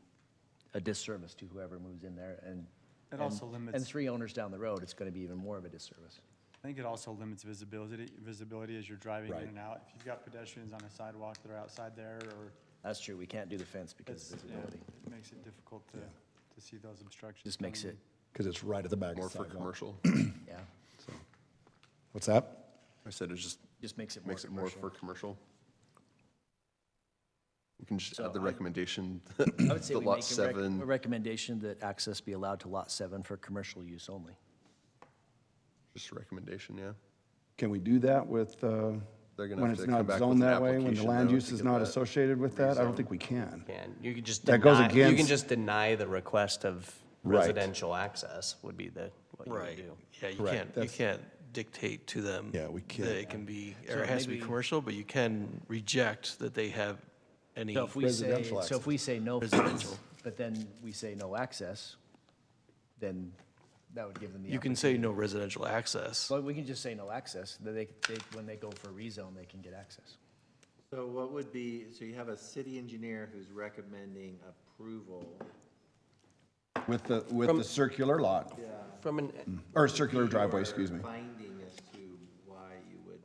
a disservice to whoever moves in there and. It also limits- And 3 owners down the road, it's gonna be even more of a disservice. I think it also limits visibility as you're driving Right. in and out. If you've got pedestrians on a sidewalk that are outside there, or That's true, we can't do the fence because of it's, yeah, visibility. it makes it difficult to see those obstructions. Just makes coming it, Because it's right at the back of More the for sidewalk. commercial. yeah, What's that? I said it just just makes it more makes it more commercial. for commercial. You can just So add the I- recommendation I would say that we lot make a 7, recommendation that access be allowed to lot 7 for commercial use only. just a recommendation, yeah. Can we do that with, They're gonna when have it's to come not back zoned with an that way, when the application, land though, use to is get not that associated with that? I don't rezoned. think we can. And you could just That goes deny, you can against- just deny the request of Right. residential access would be what you would Right, do. yeah, you Right, can't, you that's- can't dictate to them. Yeah, we That can't. it can be, or So it has to be maybe- commercial, but you can reject that they have any. So if we say, Residential so if we say no Residential. fence, but then we say no access, then that would give them the. You can say no residential access. Well, we can just say no access, that when they go for rezone, they can get access. So what would be, so you have a city engineer who's recommending approval. With the circular lot, From an, or circular driveway, excuse me. Finding as to why you would.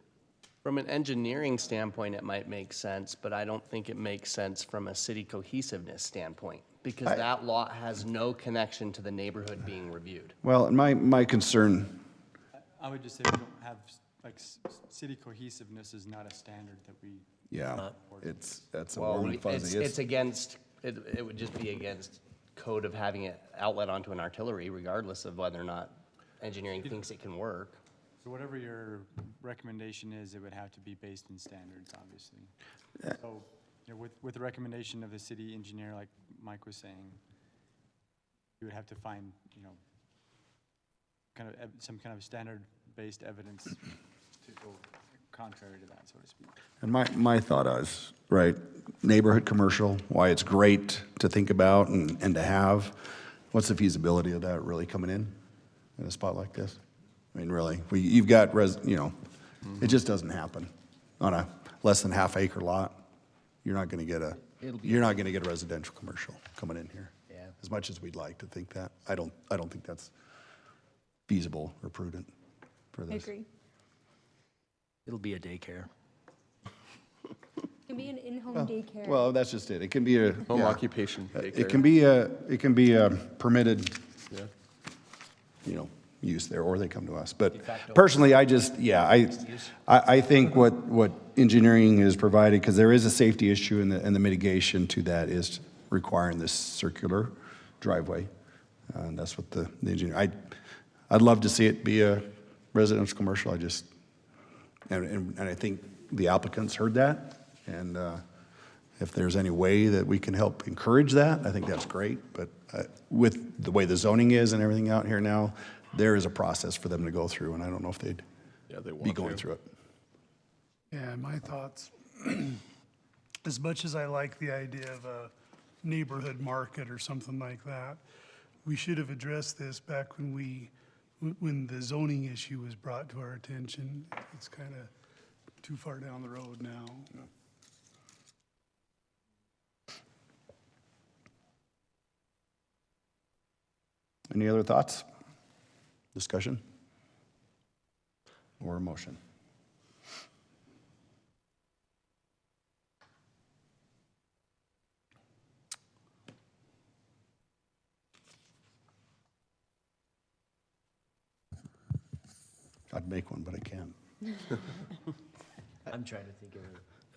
from an engineering standpoint, it might make sense, but I don't think it makes sense from a city cohesiveness standpoint. Because that lot has no connection to the neighborhood being reviewed. Well, and my concern, I would just say we don't have, like, city cohesiveness is not a standard that we. yeah, that's a Well, warm and fuzzy. it's against, it would just be against code of having it outlet onto an artillery regardless of whether or not engineering thinks it can work. So whatever your recommendation is, it would have to be based in standards, obviously. So, you know, with the recommendation of the city engineer, like Mike was saying, you would have to find, you know, kind of, some kind of standard-based evidence to go contrary to that, so to speak. And my thought is, right, neighborhood commercial, why it's great to think about and to have. What's the feasibility of that really coming in a spot like this? I mean, really, you've got, it just doesn't happen on a less than half acre lot. You're not gonna get a residential commercial coming in here. Yeah. As much as we'd like to think that, I don't think that's feasible or prudent for I this. agree. It'll be a daycare. It can be an in-home daycare. Well, that's just it. It can be a. Home yeah. occupation It daycare. can be a permitted, Yeah. use there, or they come to us. But personally, I think what engineering has provided, because there is a safety issue and the mitigation to that is requiring this circular driveway. And that's what the engineer, I'd love to see it be a residential commercial. And I think the applicants heard that, and if there's any way that we can help encourage that, I think that's great. But with the way the zoning is and everything out here now, there is a process for them to go through, and I don't know if they'd be going through it. Yeah, my thoughts, as much as I like the idea of a neighborhood market or something like that, we should have addressed this back when the zoning issue was brought to our attention. It's kind of too far down the road now. Any other thoughts, discussion, or a motion? I'd make one, but I can't. I'm trying to think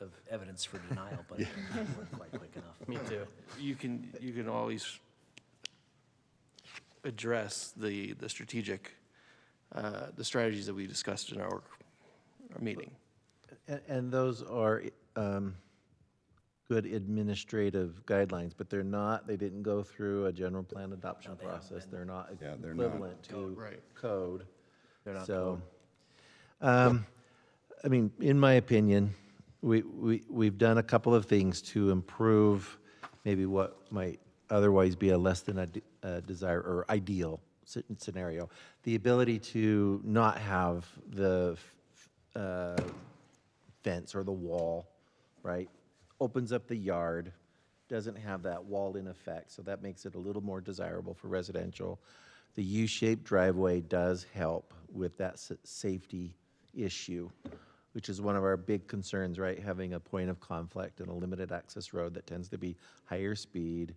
of evidence for denial, but it didn't work quite quick enough. Me too. You can always address the strategic, the strategies that we discussed in our meeting. And those are good administrative guidelines, but they didn't go through a general plan adoption process. They're not equivalent to code. They're not So, I mean, in my opinion, we've done a couple of things to improve maybe what might otherwise be a less than a desire or ideal scenario. The ability to not have the fence or the wall, right? Opens up the yard, doesn't have that walled-in effect, so that makes it a little more desirable for residential. The U-shaped driveway does help with that safety issue, which is one of our big concerns, right? Having a point of conflict and a limited access road that tends to be higher speed.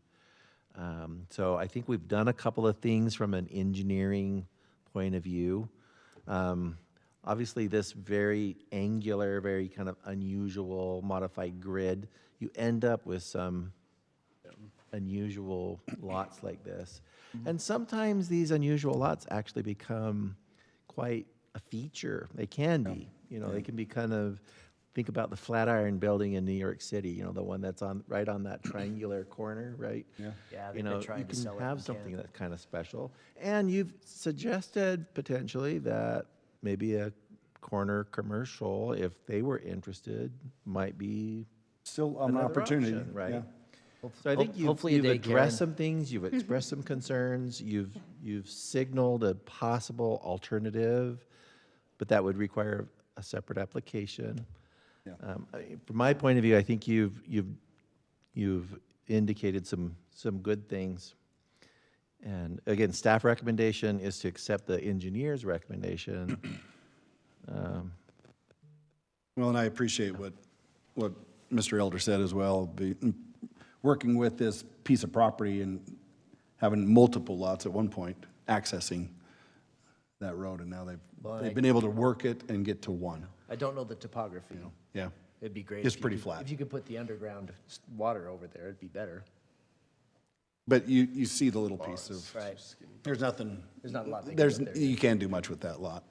So I think we've done a couple of things from an engineering point of view. Obviously, this very angular, very kind of unusual modified grid, you end up with some unusual lots like this. And sometimes these unusual lots actually become quite a feature. They can be, they can be kind of, think about the Flatiron Building in New York City, the one that's right on that triangular corner, right? Yeah, You they've know, been trying you to can sell it have in something Canada. that's kind of special. And you've suggested potentially that maybe a corner commercial, if they were interested, might be Still an another opportunity, option, right? yeah. So I think Hopefully you've they addressed can. some things, you've expressed some concerns, you've signaled a possible alternative, but that would require a separate application. Yeah. From my point of view, I think you've indicated some good things. And again, staff recommendation is to accept the engineer's recommendation. Well, and I appreciate what Mr. Elder said as well, working with this piece of property and having multiple lots at one point, accessing that road, and now they've been able to work it and get to one. I don't know the topography. Yeah. It'd be great. It's if you pretty could- flat. If you could put the underground water over there, it'd be better. But you see the little piece of, Right. there's nothing. There's not a lot they can do there. You can't do much with that lot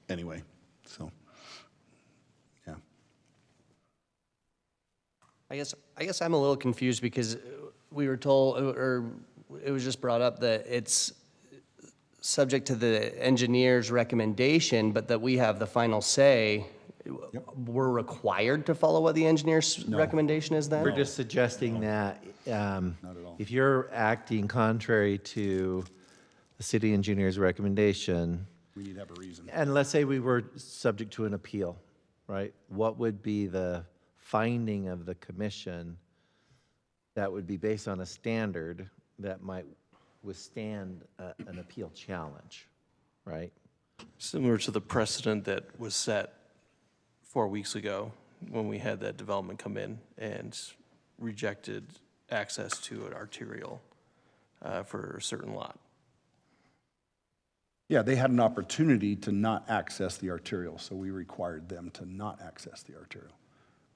anyway, so, yeah. I guess I'm a little confused because we were told, or it was just brought up that it's subject to the engineer's recommendation, but that we have the final say. We're required to follow what the engineer's recommendation is then? We're just suggesting that if you're acting contrary to the city engineer's recommendation, We need to have a reason. and let's say we were subject to an appeal, right? What would be the finding of the commission that would be based on a standard that might withstand an appeal challenge, right? Similar to the precedent that was set 4 weeks ago when we had that development come in and rejected access to an arterial for a certain lot. Yeah, they had an opportunity to not access the arterial, so we required them to not access the arterial.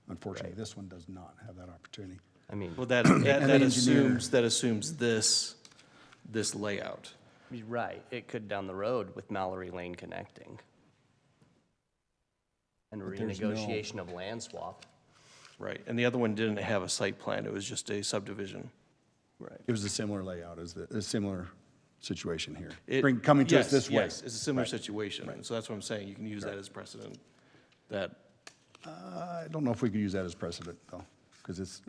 Unfortunately, this one does not have that opportunity. I mean, Well, that assumes this layout. right, it could down the road with Mallory Lane connecting. And there's no- renegotiation of land swap. Right, and the other one didn't have a site plan, it was just a subdivision. Right. It was a similar layout, a similar situation here. It- Coming to us yes, this way. Yes, it's a similar situation, and so that's what I'm saying, you can use that as precedent, that, I don't know if we could use that as precedent, though, because it's,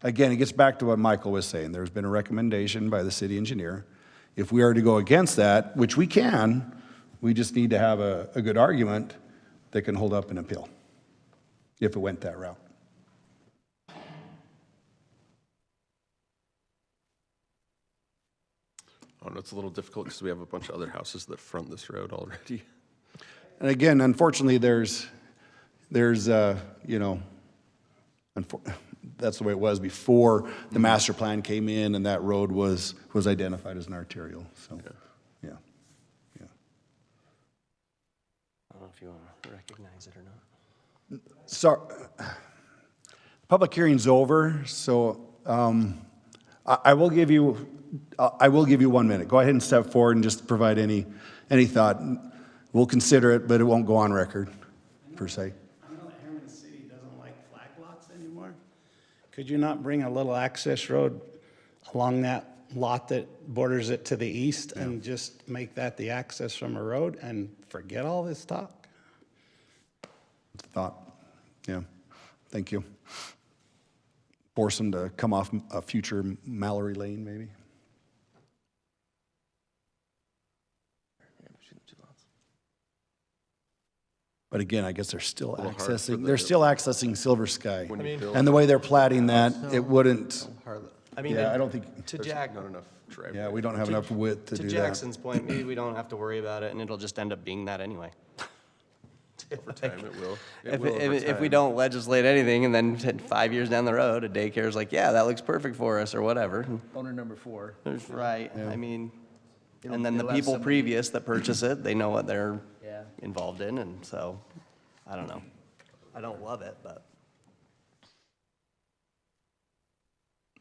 again, it gets back to what Michael was saying. There's been a recommendation by the city engineer. If we are to go against that, which we can, we just need to have a good argument that can hold up an appeal, if it went that route. Oh, no, it's a little difficult because we have a bunch of other houses that front this road already. And again, unfortunately, there's, you know, that's the way it was before the master plan came in and that road was identified as an arterial, so, yeah. I don't know if you want to recognize it or not. So, public hearing's over, so I will give you 1 minute. Go ahead and step forward and just provide any thought. We'll consider it, but it won't go on record, per se. I know that Herman City doesn't like flag lots anymore. Could you not bring a little access road along that lot that borders it to the east and just make that the access from a road and forget all this talk? Thought, yeah, thank you. Force them to come off a future Mallory Lane, maybe? But again, I guess they're still little hard for accessing Silver Sky. When you build- And the way they're platting that, it wouldn't, I mean, yeah, I don't think, to There's Jack, not enough driveway. yeah, we don't have enough width to to do that. Jackson's point, maybe we don't have to worry about it, and it'll just end up being that anyway. Over time, it will. It If, will over if we time. don't legislate anything, and then 5 years down the road, a daycare's like, yeah, that looks perfect for us, or whatever. Owner number 4. Right, I mean, It'll- and then the it'll have people somebody- previous that purchase it, they know what they're Yeah. involved in, and so, I don't know. I don't love it, but.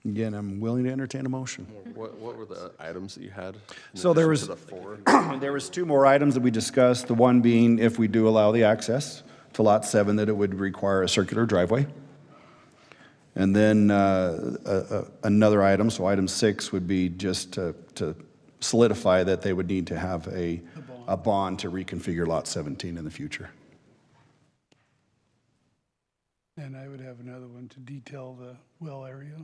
Again, I'm willing to entertain a motion. What were the items that you had? in So there addition was, to the 4? there was 2 more items that we discussed, the one being if we do allow the access to Lot 7, that it would require a circular driveway. And then another item, so item 6 would be just to solidify that they would need to have a bond to reconfigure Lot 17 in the future. And I would have another one to detail the well area.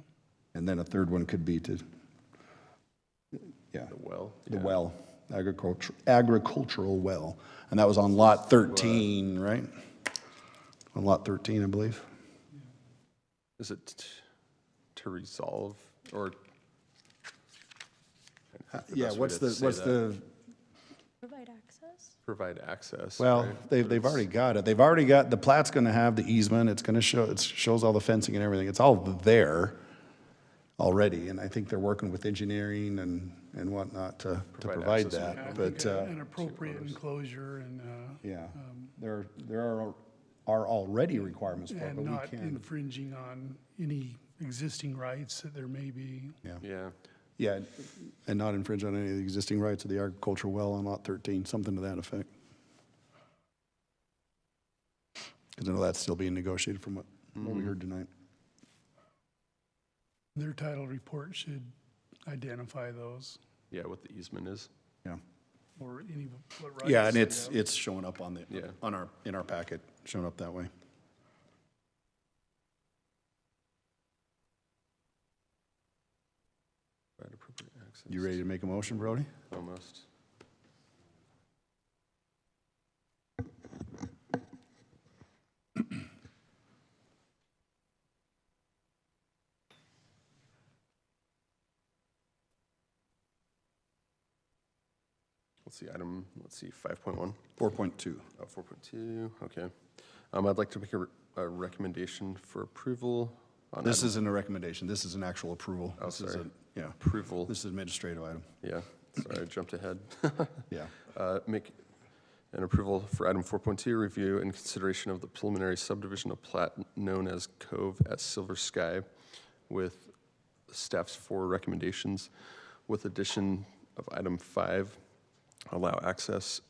And then a third one could be to, yeah, The well? the Yeah. well, agricultural well. And that was on Lot 13, right? On Lot 13, I believe. Is it to resolve or? Yeah, what's the, Provide access? Provide access. well, right? they've already got it. They've already got, the plat's gonna have the easement, it's gonna show, it shows all the fencing and everything. It's all there already, and I think they're working with engineering and whatnot to provide access that, I but, think An appropriate enclosure and, yeah. There are already requirements for it, but and we not can. infringing on any existing rights that there may be. Yeah. Yeah, and not infringe on any of the existing rights of the agricultural well on Lot 13, something to that effect. Because I know that's still being negotiated from what we heard tonight. Their title report should identify those, Yeah, what the easement is. Yeah. or any, what rights. Yeah, and they it's have. showing up on the, Yeah. in our packet, showing up that way. Provide appropriate access. You ready to make a motion, Brody? Almost. Let's see, let's see, 5.1. 4.2. Oh, 4.2, okay. I'd like to make a recommendation for approval on. This item- isn't a recommendation, this is an actual approval. Oh, This is sorry. a- Yeah, Approval, this is an administrative item, yeah, sorry, I jumped ahead. yeah. Make an approval for item 4.2, review and consideration of the preliminary subdivision of plat known as Cove at Silver Sky with staff's 4 recommendations, with addition of item 5, allow access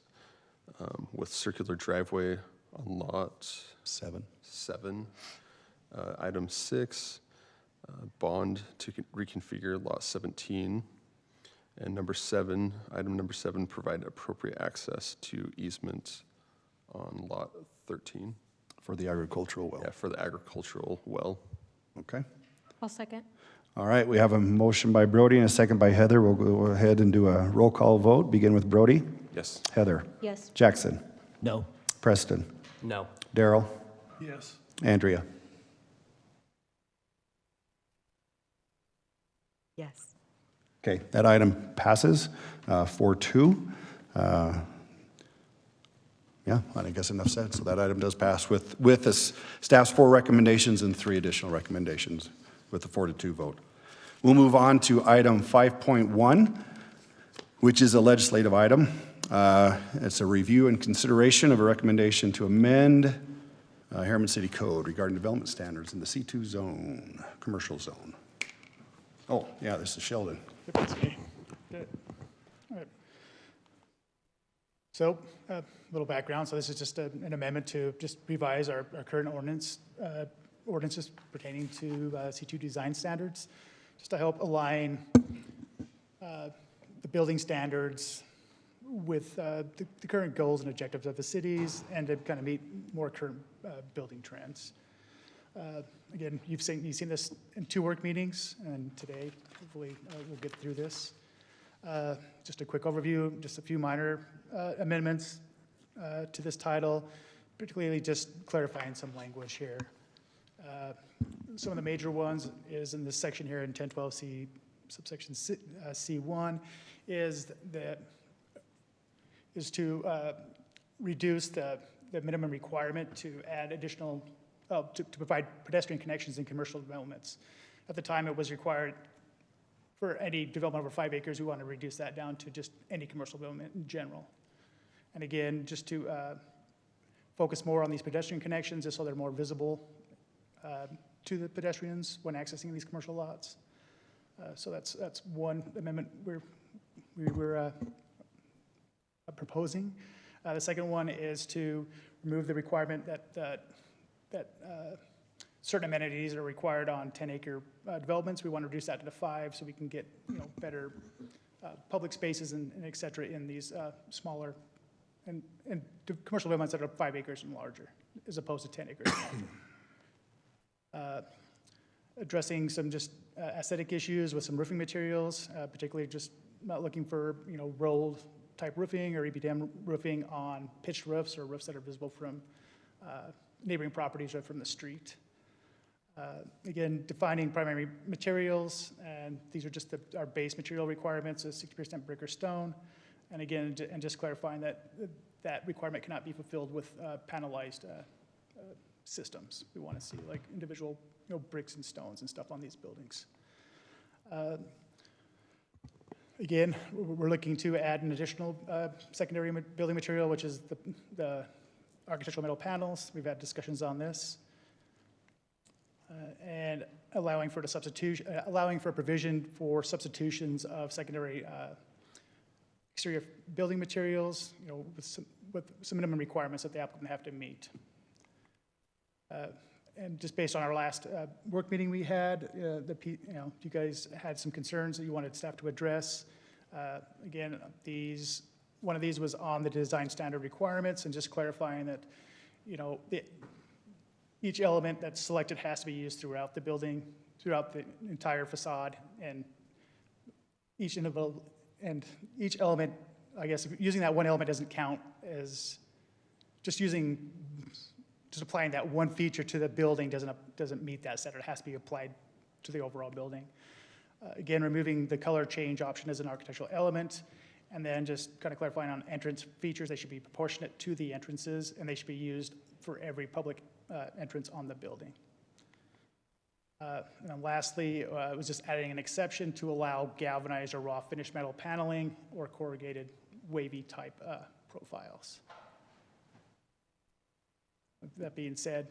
with circular driveway on Lot 7. 7. Item 6, bond to reconfigure Lot 17. And number 7, item number 7, provide appropriate access to easement on Lot 13. For the agricultural well. Yeah, for the agricultural well. Okay. I'll second. All right, we have a motion by Brody and a second by Heather. We'll go ahead and do a roll call vote. Begin with Brody. Yes. Heather. Yes. Jackson. No. Preston. No. Daryl. Yes. Andrea. Yes. Okay, that item passes 4-2. Yeah, I guess enough said. So that item does pass with the staff's 4 recommendations and 3 additional recommendations with the 4-2 vote. We'll move on to item 5.1, which is a legislative item. It's a review and consideration of a recommendation to amend Harriman City Code regarding development standards in the C2 zone, commercial zone. Oh, yeah, this is Sheldon. Good. All right. So, a little background. So this is just an amendment to just revise our current ordinances pertaining to C2 design standards, just to help align the building standards with the current goals and objectives of the cities and to kind of meet more current building trends. Again, you've seen this in 2 work meetings, and today, hopefully, we'll get through this. Just a quick overview, just a few minor amendments to this title, particularly just clarifying some language here. Some of the major ones is in this section here in 1012C, subsection C1, is to reduce the minimum requirement to add additional to provide pedestrian connections in commercial developments. At the time, it was required for any development over 5 acres. We want to reduce that down to just any commercial development in general. And again, just to focus more on these pedestrian connections, just so they're more visible to the pedestrians when accessing these commercial lots. So that's one amendment we were proposing. The second one is to remove the requirement that certain amenities are required on 10-acre developments. We want to reduce that to 5 so we can get better public spaces and et cetera in these smaller and commercial developments that are 5 acres and larger, as opposed to 10 acres and larger. Addressing some just aesthetic issues with some roofing materials, particularly just not looking for rolled type roofing or EPDM roofing on pitched roofs or roofs that are visible from neighboring properties or from the street. Again, defining primary materials, and these are just our base material requirements of 60% brick or stone. And again, and just clarifying that that requirement cannot be fulfilled with panelized systems. We want to see like individual bricks and stones and stuff on these buildings. Again, we're looking to add an additional secondary building material, which is the architectural metal panels. We've had discussions on this. And allowing for a provision for substitutions of secondary exterior building materials, with some minimum requirements that the applicant have to meet. And just based on our last work meeting we had, you guys had some concerns that you wanted staff to address. Again, one of these was on the design standard requirements and just clarifying that, each element that's selected has to be used throughout the building, throughout the entire facade, and each element, I guess, using that one element doesn't count as just applying that one feature to the building doesn't meet that standard. It has to be applied to the overall building. Again, removing the color change option as an architectural element, and then just kind of clarifying on entrance features. They should be proportionate to the entrances, and they should be used for every public entrance on the building. And then lastly, it was just adding an exception to allow galvanized or raw finished metal paneling or corrugated wavy type profiles. That being said,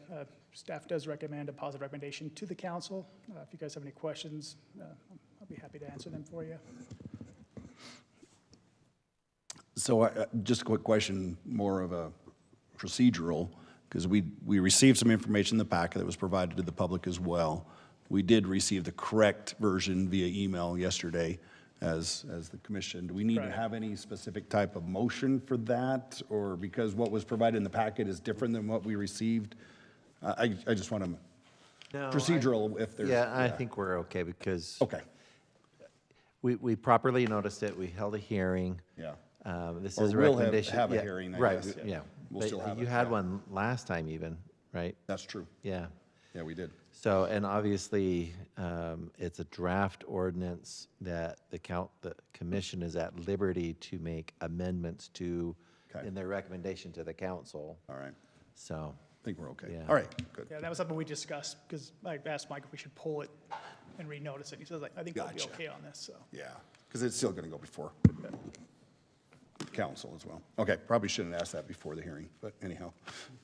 staff does recommend a positive recommendation to the council. If you guys have any questions, I'll be happy to answer them for you. So just a quick question, more of a procedural. because we received some information in the packet that was provided to the public as well. We did receive the correct version via email yesterday as the commission. Do we need to Correct. have any specific type of motion for that? Or because what was provided in the packet is different than what we received? I just want to, No, procedural if there's. Yeah, I think we're okay because. Okay. We properly noticed it, we held a hearing. Yeah. This Or is a we'll recommendation. have a yeah, hearing, I right, guess. yeah. We'll But still have you it, had yeah. one last time even, right? That's true. Yeah. Yeah, we did. So, and obviously, it's a draft ordinance that the commission is at liberty to make amendments to Okay. in their recommendation to the council. All right. So. I think we're okay. Yeah. All right, good. Yeah, that was something we discussed, because I asked Mike if we should pull it and renotice it. He says, like, I think we'll be Gotcha. okay on this, so. Yeah, because it's still going to go before council as well. Okay, probably shouldn't ask that before the hearing, but anyhow,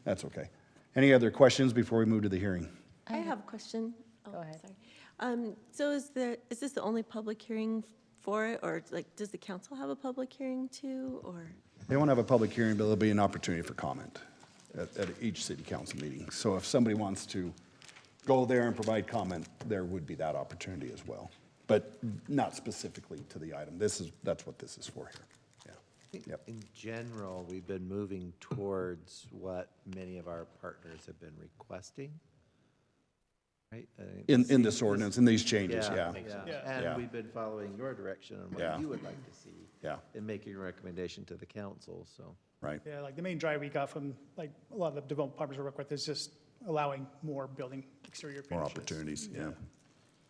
that's okay. Any other questions before we move to the hearing? I have a question. Go ahead. Sorry. So is this the only public hearing for it, or like, does the council have a public hearing too, or? They won't have a public hearing, but there'll be an opportunity for comment at each city council meeting. So if somebody wants to go there and provide comment, there would be that opportunity as well. But not specifically to the item. That's what this is for here. Yeah. Yep. In general, we've been moving towards what many of our partners have been requesting. Right? In this ordinance, in these changes, yeah. And Yeah. we've been following your direction on Yeah. what you would like to see. Yeah. And making a recommendation to the council, so. Right. Yeah, like the main drive we got from, like, a lot of the development partners we work with is just allowing more building exterior finishes. More opportunities, yeah.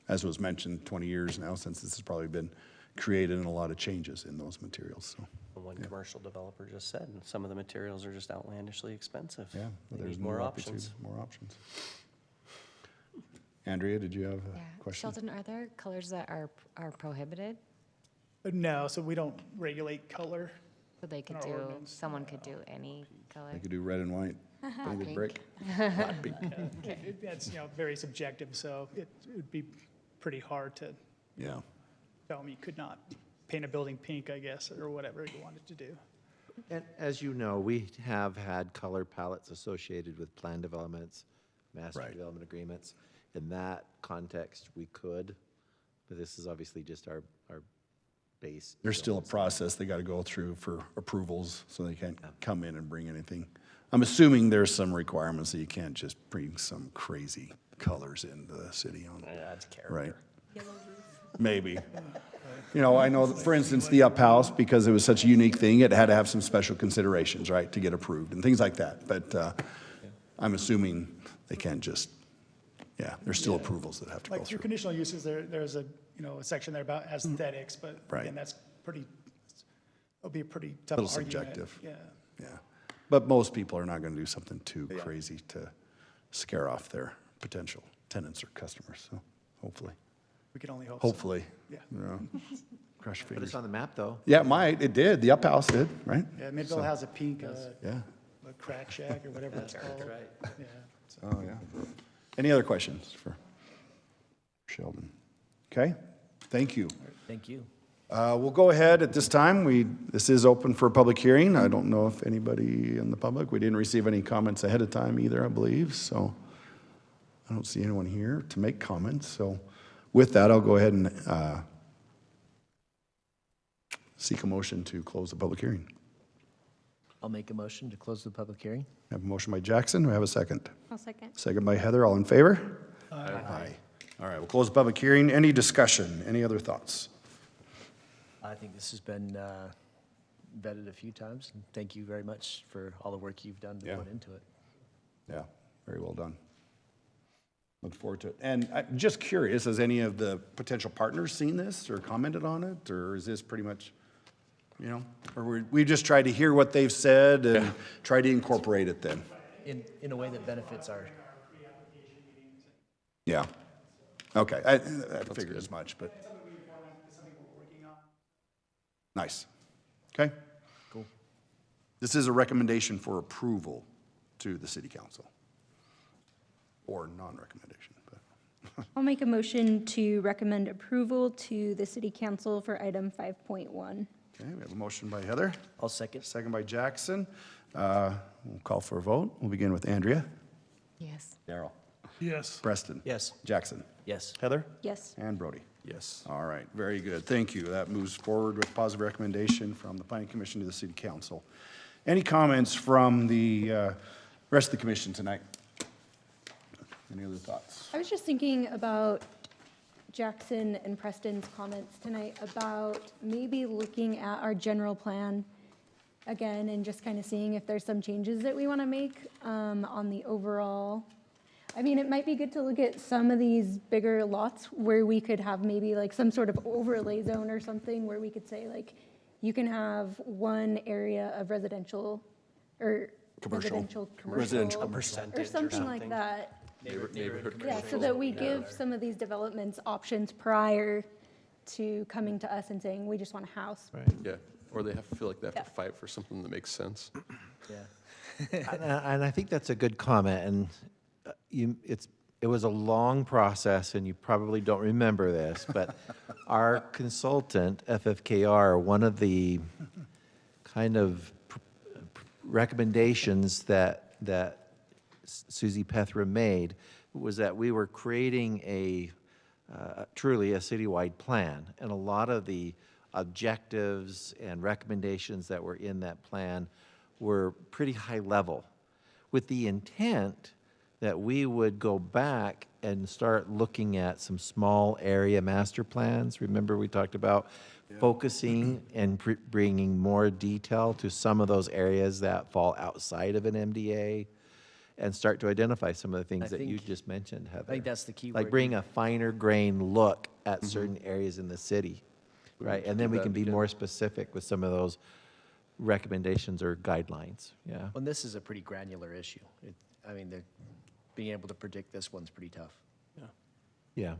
As was mentioned, 20 years now since this has probably been created and a lot of changes in those materials, so. One commercial developer just said, and some of the materials are just outlandishly expensive. Yeah, They there's need more opportunities, options. more options. Andrea, did you have Yeah. a question? Sheldon, are there colors that are prohibited? No, so we don't regulate color. So they could our do, ordinance, someone could do any color? I could do red and white, painted Pink. brick. Hot pink. That's, very subjective, so it would be pretty hard to Yeah, tell them you could not paint a building pink, I guess, or whatever you wanted to do. And as you know, we have had color palettes associated with plan developments, master Right. development agreements. In that context, we could, but this is obviously just our base. there's still a process they got to go through for approvals, so they can't come in and bring anything. I'm assuming there's some requirements that you can't just bring some crazy colors into the city on. That's character. Right. Maybe. I know, that, for instance, the Up House, because it was such a unique thing, it had to have some special considerations, right, to get approved and things like that. But I'm assuming they can't just, there's still approvals that have to go Like through through. conditional uses, there's a, a section there about aesthetics, but Right. again, that's it'll be a pretty tough Little argument. subjective. Yeah. Yeah. But most people are not going to do something too crazy to scare off their potential tenants or customers, so hopefully. We can only hope so. Hopefully. Yeah. Cross your Put fingers. us on the map, though. Yeah, it might. It did. The Up House did, right? Yeah, Midville has a pink, Yeah. a crack shack or whatever it's called. Yeah. Oh, yeah. Any other questions for Sheldon? Okay, thank you. Thank you. We'll go ahead at this time. This is open for public hearing. I don't know if anybody in the public, we didn't receive any comments ahead of time either, I believe, so I don't see anyone here to make comments. So with that, I'll go ahead and seek a motion to close the public hearing. I'll make a motion to close the public hearing. I have a motion by Jackson. Do I have a second? I'll second. Second by Heather. All in favor? Aye. All right, we'll close the public hearing. Any discussion? Any other thoughts? I think this has been vetted a few times, and thank you very much for all the work you've done to Yeah. put into it. Yeah, very well done. Look forward to it. And I'm just curious, has any of the potential partners seen this or commented on it? Or is this pretty much, or we just tried to hear what they've said and try to incorporate it then? In a way that benefits our, Yeah. Okay, I figured as much, but. Nice. Okay. Cool. This is a recommendation for approval to the city council. Or non-recommendation, but. I'll make a motion to recommend approval to the city council for item 5.1. Okay, we have a motion by Heather. I'll second. Second by Jackson. We'll call for a vote. We'll begin with Andrea. Yes. Daryl. Yes. Preston. Yes. Jackson. Yes. Heather. Yes. And Brody. Yes. All right, very good. Thank you. That moves forward with positive recommendation from the Planning Commission to the City Council. Any comments from the rest of the commission tonight? Any other thoughts? I was just thinking about Jackson and Preston's comments tonight about maybe looking at our general plan again and just kind of seeing if there's some changes that we want to make on the overall. I mean, it might be good to look at some of these bigger lots where we could have maybe like some sort of overlay zone or something where we could say like, you can have one area of residential or residential commercial. A percentage Or something like that. Neighborhood Yeah, so that we give some of these developments options prior to coming to us and saying, we just want a house. Yeah, or they have to feel like they have to fight for something that makes sense. Yeah. And I think that's a good comment, and it was a long process, and you probably don't remember this, but our consultant, FFKR, one of the kind of recommendations that Susie Pethra made was that we were creating truly a citywide plan, and a lot of the objectives and recommendations that were in that plan were pretty high level, with the intent that we would go back and start looking at some small area master plans. Remember, we talked about focusing and bringing more detail to some of those areas that fall outside of an MDA, and start to identify some of the things that you just mentioned, Heather. I think that's the key Like word. bring a finer grain look at certain areas in the city, right? And then we can be more specific with some of those recommendations or guidelines, yeah. Well, and this is a pretty granular issue. I mean, being able to predict this one's pretty tough. Yeah.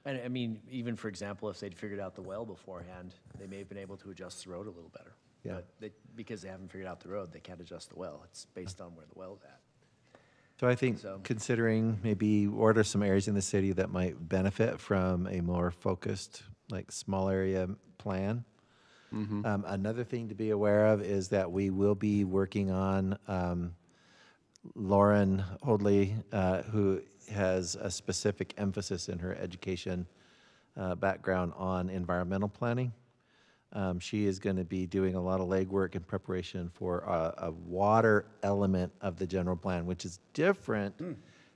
And I mean, even for example, if they'd figured out the well beforehand, they may have been able to adjust the road a little better. Yeah. But because they haven't figured out the road, they can't adjust the well. It's based on where the well's at. So I think So- considering maybe what are some areas in the city that might benefit from a more focused, like small area plan. Another thing to be aware of is that we will be working on Lauren Hoadley, who has a specific emphasis in her education background on environmental planning. She is going to be doing a lot of legwork in preparation for a water element of the general plan, which is different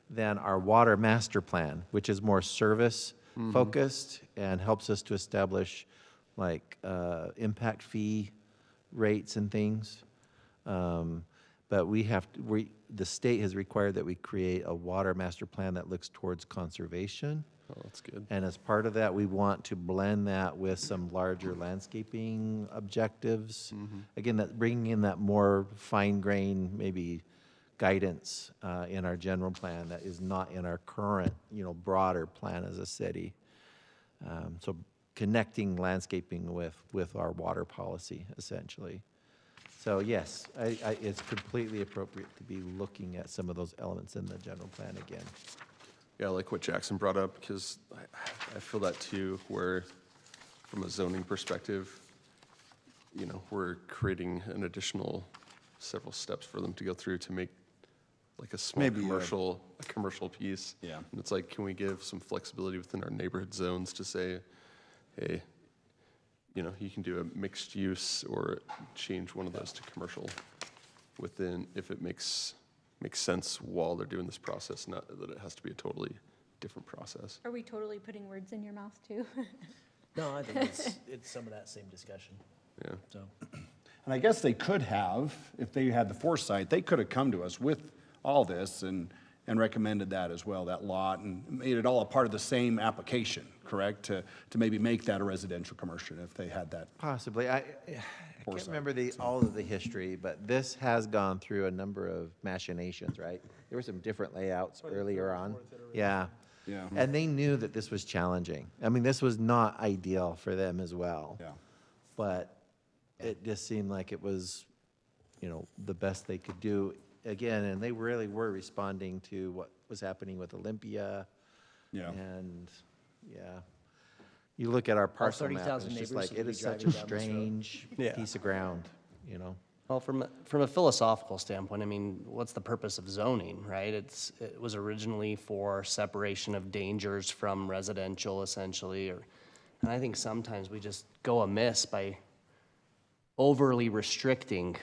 than our water master plan, which is more service focused and helps us to establish like impact fee rates and things. But the state has required that we create a water master plan that looks towards conservation. Oh, that's good. And as part of that, we want to blend that with some larger landscaping objectives. Again, that bringing in that more fine-grained, maybe guidance in our general plan that is not in our current, broader plan as a city. So connecting landscaping with our water policy, essentially. So yes, it's completely appropriate to be looking at some of those elements in the general plan again. Yeah, I like what Jackson brought up, because I feel that too, where from a zoning perspective, we're creating an additional several steps for them to go through to make like a small Maybe, commercial piece. Yeah. And it's like, can we give some flexibility within our neighborhood zones to say, hey, you can do a mixed use or change one of those to commercial within, if it makes sense while they're doing this process, not that it has to be a totally different process. Are we totally putting words in your mouth too? No, I think it's some of that same discussion. Yeah. So, And I guess they could have, if they had the foresight, they could have come to us with all this and recommended that as well, that lot, and made it all a part of the same application, correct? To maybe make that a residential commercial if they had that. Possibly. I can't remember all of the history, but this has gone through a number of machinations, right? There were some different layouts earlier on. Yeah. Yeah. And they knew that this was challenging. I mean, this was not ideal for them as well. Yeah. But it just seemed like it was, the best they could do. Again, and they really were responding to what was happening with Olympia. Yeah. And, yeah. You look at our parcel map, and 30,000 it's just neighbors like, will it be is such driving a down this road. strange piece of ground, Well, from a philosophical standpoint, I mean, what's the purpose of zoning, right? It was originally for separation of dangers from residential, essentially, and I think sometimes we just go amiss by overly restricting.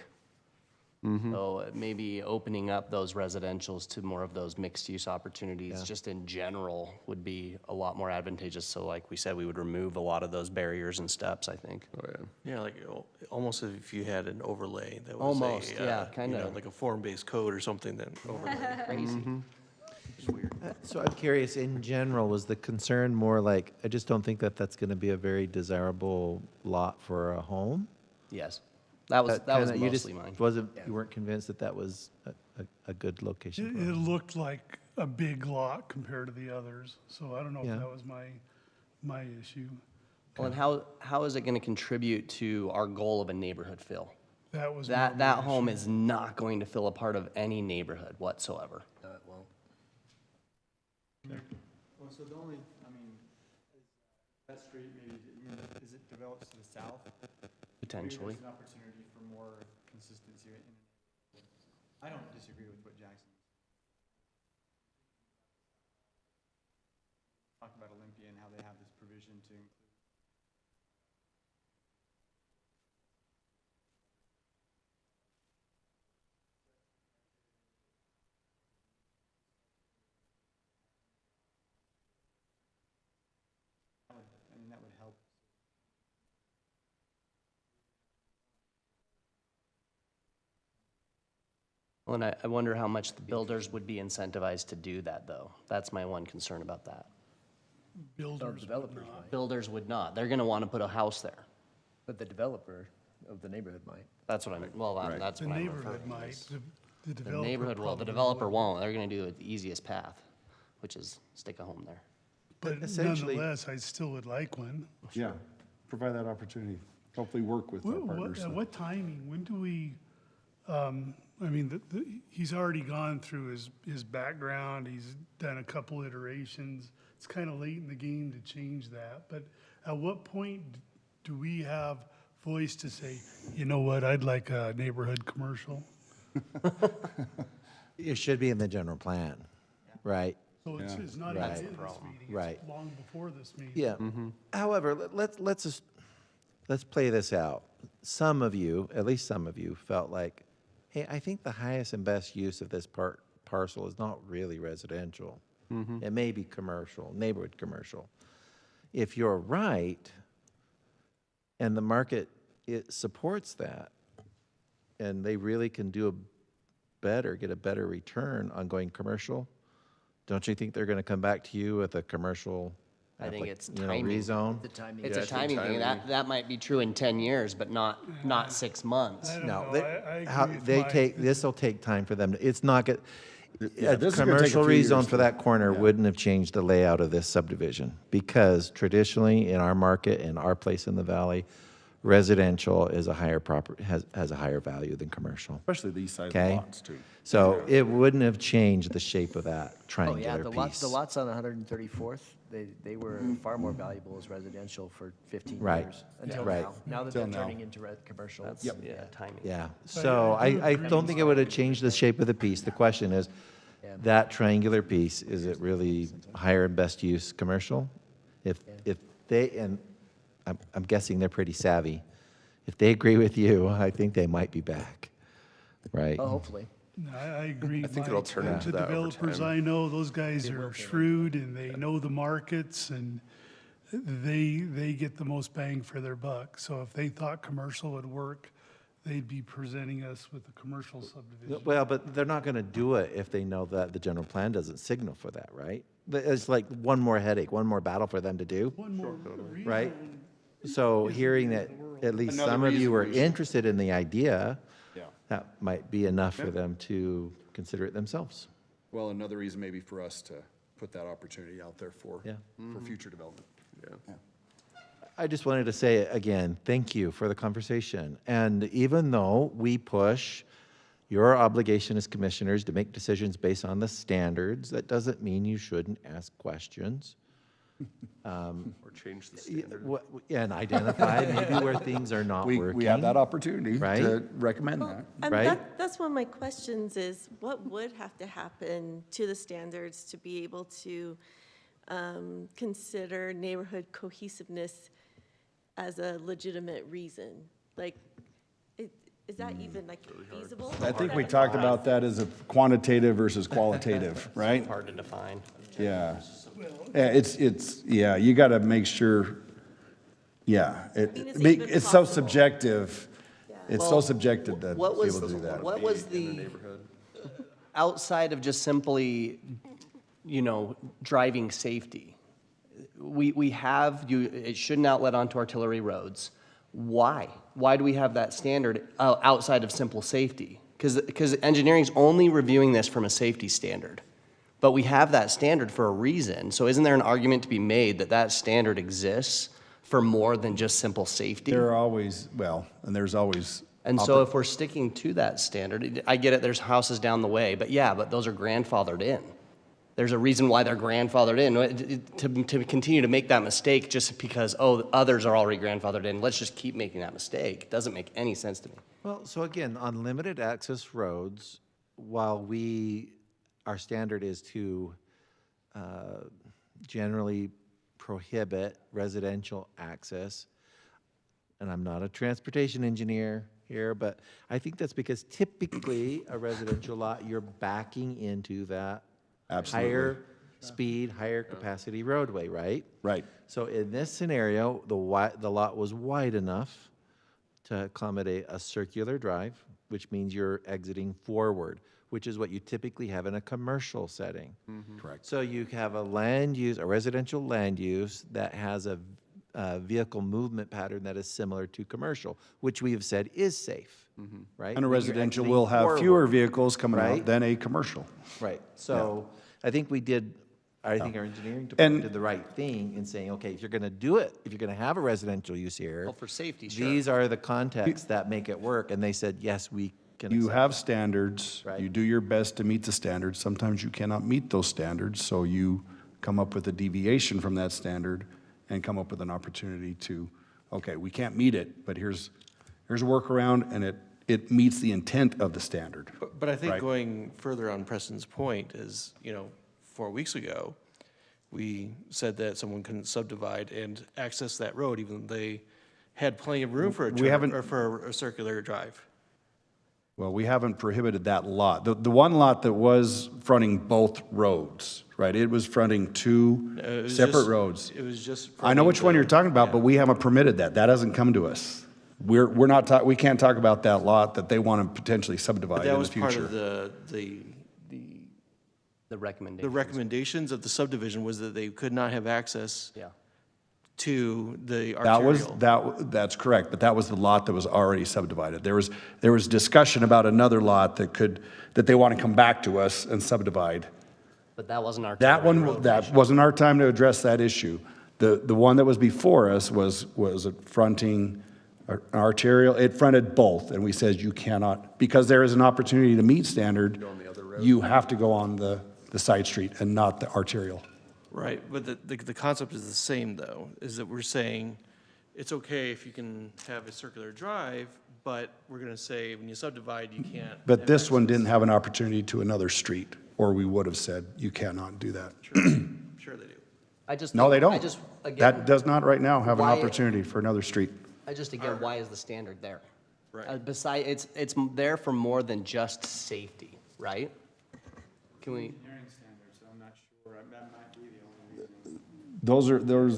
So maybe opening up those residentials to more of those mixed-use opportunities, just in general, would be a lot more advantageous. So like we said, we would remove a lot of those barriers and steps, I think. Oh, yeah. Yeah, like almost if you had an overlay that was Almost, yeah, you kinda. know, like a form-based code or something that overlay. Crazy. So I'm curious, in general, was the concern more like, I just don't think that that's going to be a very desirable lot for a home? Yes, that was kinda- you just mostly mine. You weren't convinced that that was a good location for a It home? looked like a big lot compared to the others, so I don't know if Yeah. that was my issue. Well, and how is it gonna contribute to our goal of a neighborhood fill? That was That my home issue. is not going to fill a part of any neighborhood whatsoever. Well, Well, so the only, I mean, that street maybe, as it develops to the south, Potentially. maybe there's an opportunity for more consistency in. I don't disagree with what Jackson. Talk about Olympia and how they have this provision to include. I mean, that would help. Well, and I wonder how much the builders would be incentivized to do that, though. That's my one concern about that. Builders would developers not. might, Builders would not. They're gonna wanna put a house there. but the developer of the neighborhood might. That's what I mean, well, that's The what I'm neighborhood referring might, to. the The developer neighborhood will, the probably developer would. won't. They're gonna do it the easiest path, which is stick a home there. But essentially- nonetheless, I still would like one. Yeah, provide that opportunity. Hopefully work with our partners. At what timing, when do we, I mean, he's already gone through his background, he's done a couple iterations. It's kind of late in the game to change that, but at what point do we have voice to say, you know what, I'd like a neighborhood commercial? It should be in the general plan, right? So it's not Right. even in this meeting, Right. it's long before this meeting. Yeah. However, let's play this out. Some of you, at least some of you, felt like, hey, I think the highest and best use of this parcel is not really residential. It may be commercial, neighborhood commercial. If you're right, and the market, it supports that, and they really can do get a better return on going commercial, don't you think they're gonna come back to you with a commercial, I think it's you know, timing. rezone? The timing. It's Yeah, a I think timing thing. timing. That might be true in 10 years, but not 6 months. I don't No, know, they, I how, agree with they Mike. take, this'll take time for them, it's not good. Yeah, A this is gonna take a commercial few years rezone for to- that corner yeah. wouldn't have changed the layout of this subdivision, because traditionally, in our market, in our place in the valley, residential is a higher has a higher value than commercial. Especially the east side of the Okay. lots too. So it wouldn't have changed the shape of that Oh, yeah, triangular the piece. lots on 134th, they were far more valuable as residential for 15 Right. years. Until Right. now. Now that Until they're now. turning into commercial. That's, it's- yeah, timing. Yeah, so I do I agree don't with think it would have changed the shape of the piece. The question is, Yeah. that triangular piece, is it really higher and best use commercial? If they, and I'm guessing they're pretty savvy, if they agree with you, I think they might be back, right? Oh, hopefully. No, I agree. I think Mike. it'll turn And into the that over developers time. I know, those guys are shrewd and they know the markets and they get the most bang for their buck. So if they thought commercial would work, they'd be presenting us with a commercial subdivision. Well, but they're not gonna do it if they know that the general plan doesn't signal for that, right? But it's like one more headache, one more battle for them to do, One more right? rezone. So hearing that at least Another some of you were reason we should- interested in the idea, Yeah. that might be enough for them to consider it themselves. Well, another reason maybe for us to put that opportunity out there for future development. Yeah. I just wanted to say again, thank you for the conversation. And even though we push your obligation as commissioners to make decisions based on the standards, that doesn't mean you shouldn't ask questions. Or change the standard. Yeah, and identify maybe where things are not working. We have that opportunity right? to recommend that. Right? That's one of my questions is, what would have to happen to the standards to be able to consider neighborhood cohesiveness as a legitimate reason? Like, is that even like feasible? I think we talked about that as a quantitative versus qualitative, right? Hard to define. Yeah. Yeah, yeah, you got to make sure, yeah. It's so subjective. It's so Well, subjective to be what was, able to do that. what was the, outside of just simply, driving safety, we have, it shouldn't outlet onto artillery roads. Why? Why do we have that standard outside of simple safety? Because engineering's only reviewing this from a safety standard. But we have that standard for a reason. So isn't there an argument to be made that that standard exists for more than just simple safety? There are always, and there's always. And so if we're sticking to that standard, I get it, there's houses down the way, but those are grandfathered in. There's a reason why they're grandfathered in. To continue to make that mistake just because, others are already grandfathered in, let's just keep making that mistake. It doesn't make any sense to me. Well, so again, on limited access roads, while our standard is to generally prohibit residential access, and I'm not a transportation engineer here, but I think that's because typically a residential lot, you're backing into that higher speed, higher capacity roadway, right? Right. So in this scenario, the lot was wide enough to accommodate a circular drive, which means you're exiting forward, which is what you typically have in a commercial setting. Correct. So you have a residential land use that has a vehicle movement pattern that is similar to commercial, which we have said is safe, right? And a When you're residential exiting will have forward. fewer vehicles coming Right? out than a commercial. Right, so I think our engineering department And- did the right thing in saying, okay, if you're gonna do it, if you're gonna have a residential use here. Well, for safety, sure. These are the contexts that make it work, and they said, yes, we can You accept have standards, Right. you do your best to meet the standards. Sometimes you cannot meet those standards, so you come up with a deviation from that standard and come up with an opportunity to, okay, we can't meet it, but here's a workaround, and it meets the intent of the standard. But I think Right. going further on Preston's point is, 4 weeks ago, we said that someone couldn't subdivide and access that road even though they had plenty of room for a We haven't- or for a circular drive. Well, we haven't prohibited that lot. The one lot that was fronting both roads, right? It was fronting two It was separate just- roads. It was just. I know which one you're talking about, yeah. but we haven't permitted that. That hasn't come to us. We're not, we can't talk about that lot that they want to potentially subdivide But in that the was part future. of The recommendation. the recommendations of the subdivision was that they could not have access to the arterial. That's correct, but that was the lot that was already subdivided. There was discussion about another lot that they want to come back to us and subdivide. But that wasn't our. That wasn't our time to address that issue. The one that was before us was fronting arterial, it fronted both, and we said you cannot, because there is an opportunity to meet standard, you have to go on the side street and not the arterial. Right, but the concept is the same, though, is that we're saying it's okay if you can have a circular drive, but we're going to say when you subdivide, you can't. But have this one access. didn't have an opportunity to another street, or we would have said, you cannot do that. Sure they do. I just. No, they think- don't. again, That does not right now have an why- opportunity for another street. why is the standard there? Right. Besides, it's there for more than just safety, right? Can we? Engineering standards, I'm not sure, that might be the only reason. Those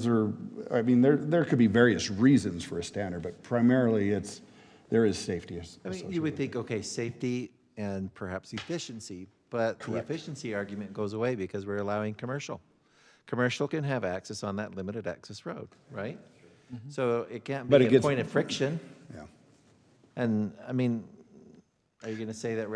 are, I mean, there could be various reasons for a standard, but primarily there is safety I associated. mean, you would think, okay, safety and perhaps efficiency, but the efficiency argument goes away because we're allowing commercial. Commercial can have access on that limited access road, right? So it can't But be it a gets- point of friction. Yeah. And, I mean, are you gonna say that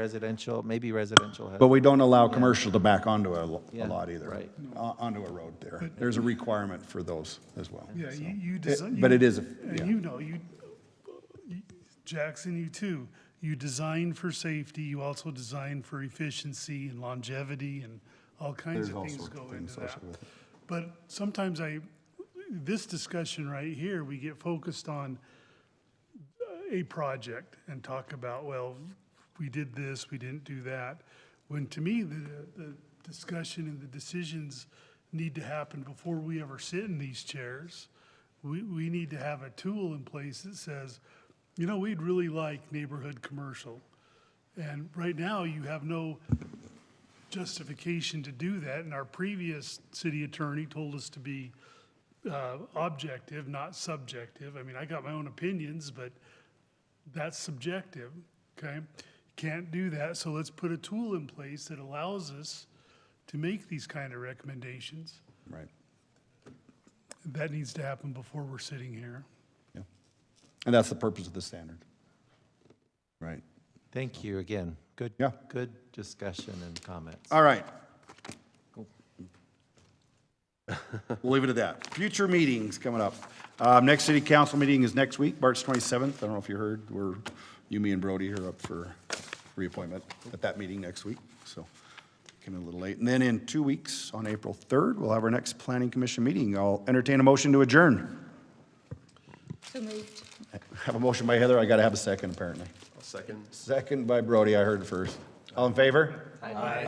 maybe residential has? But we don't allow commercial to back onto a Yeah, lot either. right. Onto a road there. There's a requirement for those as well. Yeah, so. you design. But it is, And yeah. Jackson, you too, you design for safety, you also design for efficiency and longevity and all kinds There's of all things sorts of go things into that. associated with it. But sometimes this discussion right here, we get focused on a project and talk about, well, we did this, we didn't do that. When to me, the discussion and the decisions need to happen before we ever sit in these chairs. We need to have a tool in place that says, you know, we'd really like neighborhood commercial. And right now, you have no justification to do that. And our previous city attorney told us to be objective, not subjective. I mean, I got my own opinions, but that's subjective, okay? Can't do that, so let's put a tool in place that allows us to make these kind of recommendations. Right. That needs to happen before we're sitting here. Yeah. And that's the purpose of the standard. Right. Thank you again. Good, Yeah. good discussion and comments. All right. We'll leave it at that. Future meetings coming up. Next city council meeting is next week, March 27th. I don't know if you heard, you, me, and Brody are up for reappointment at that meeting next week, so came in a little late. And then in 2 weeks, on April 3rd, we'll have our next planning commission meeting. I'll entertain a motion to adjourn. So moved. Have a motion by Heather. I got to have a second, apparently. I'll second. Second by Brody. I heard it first. All in favor? Aye.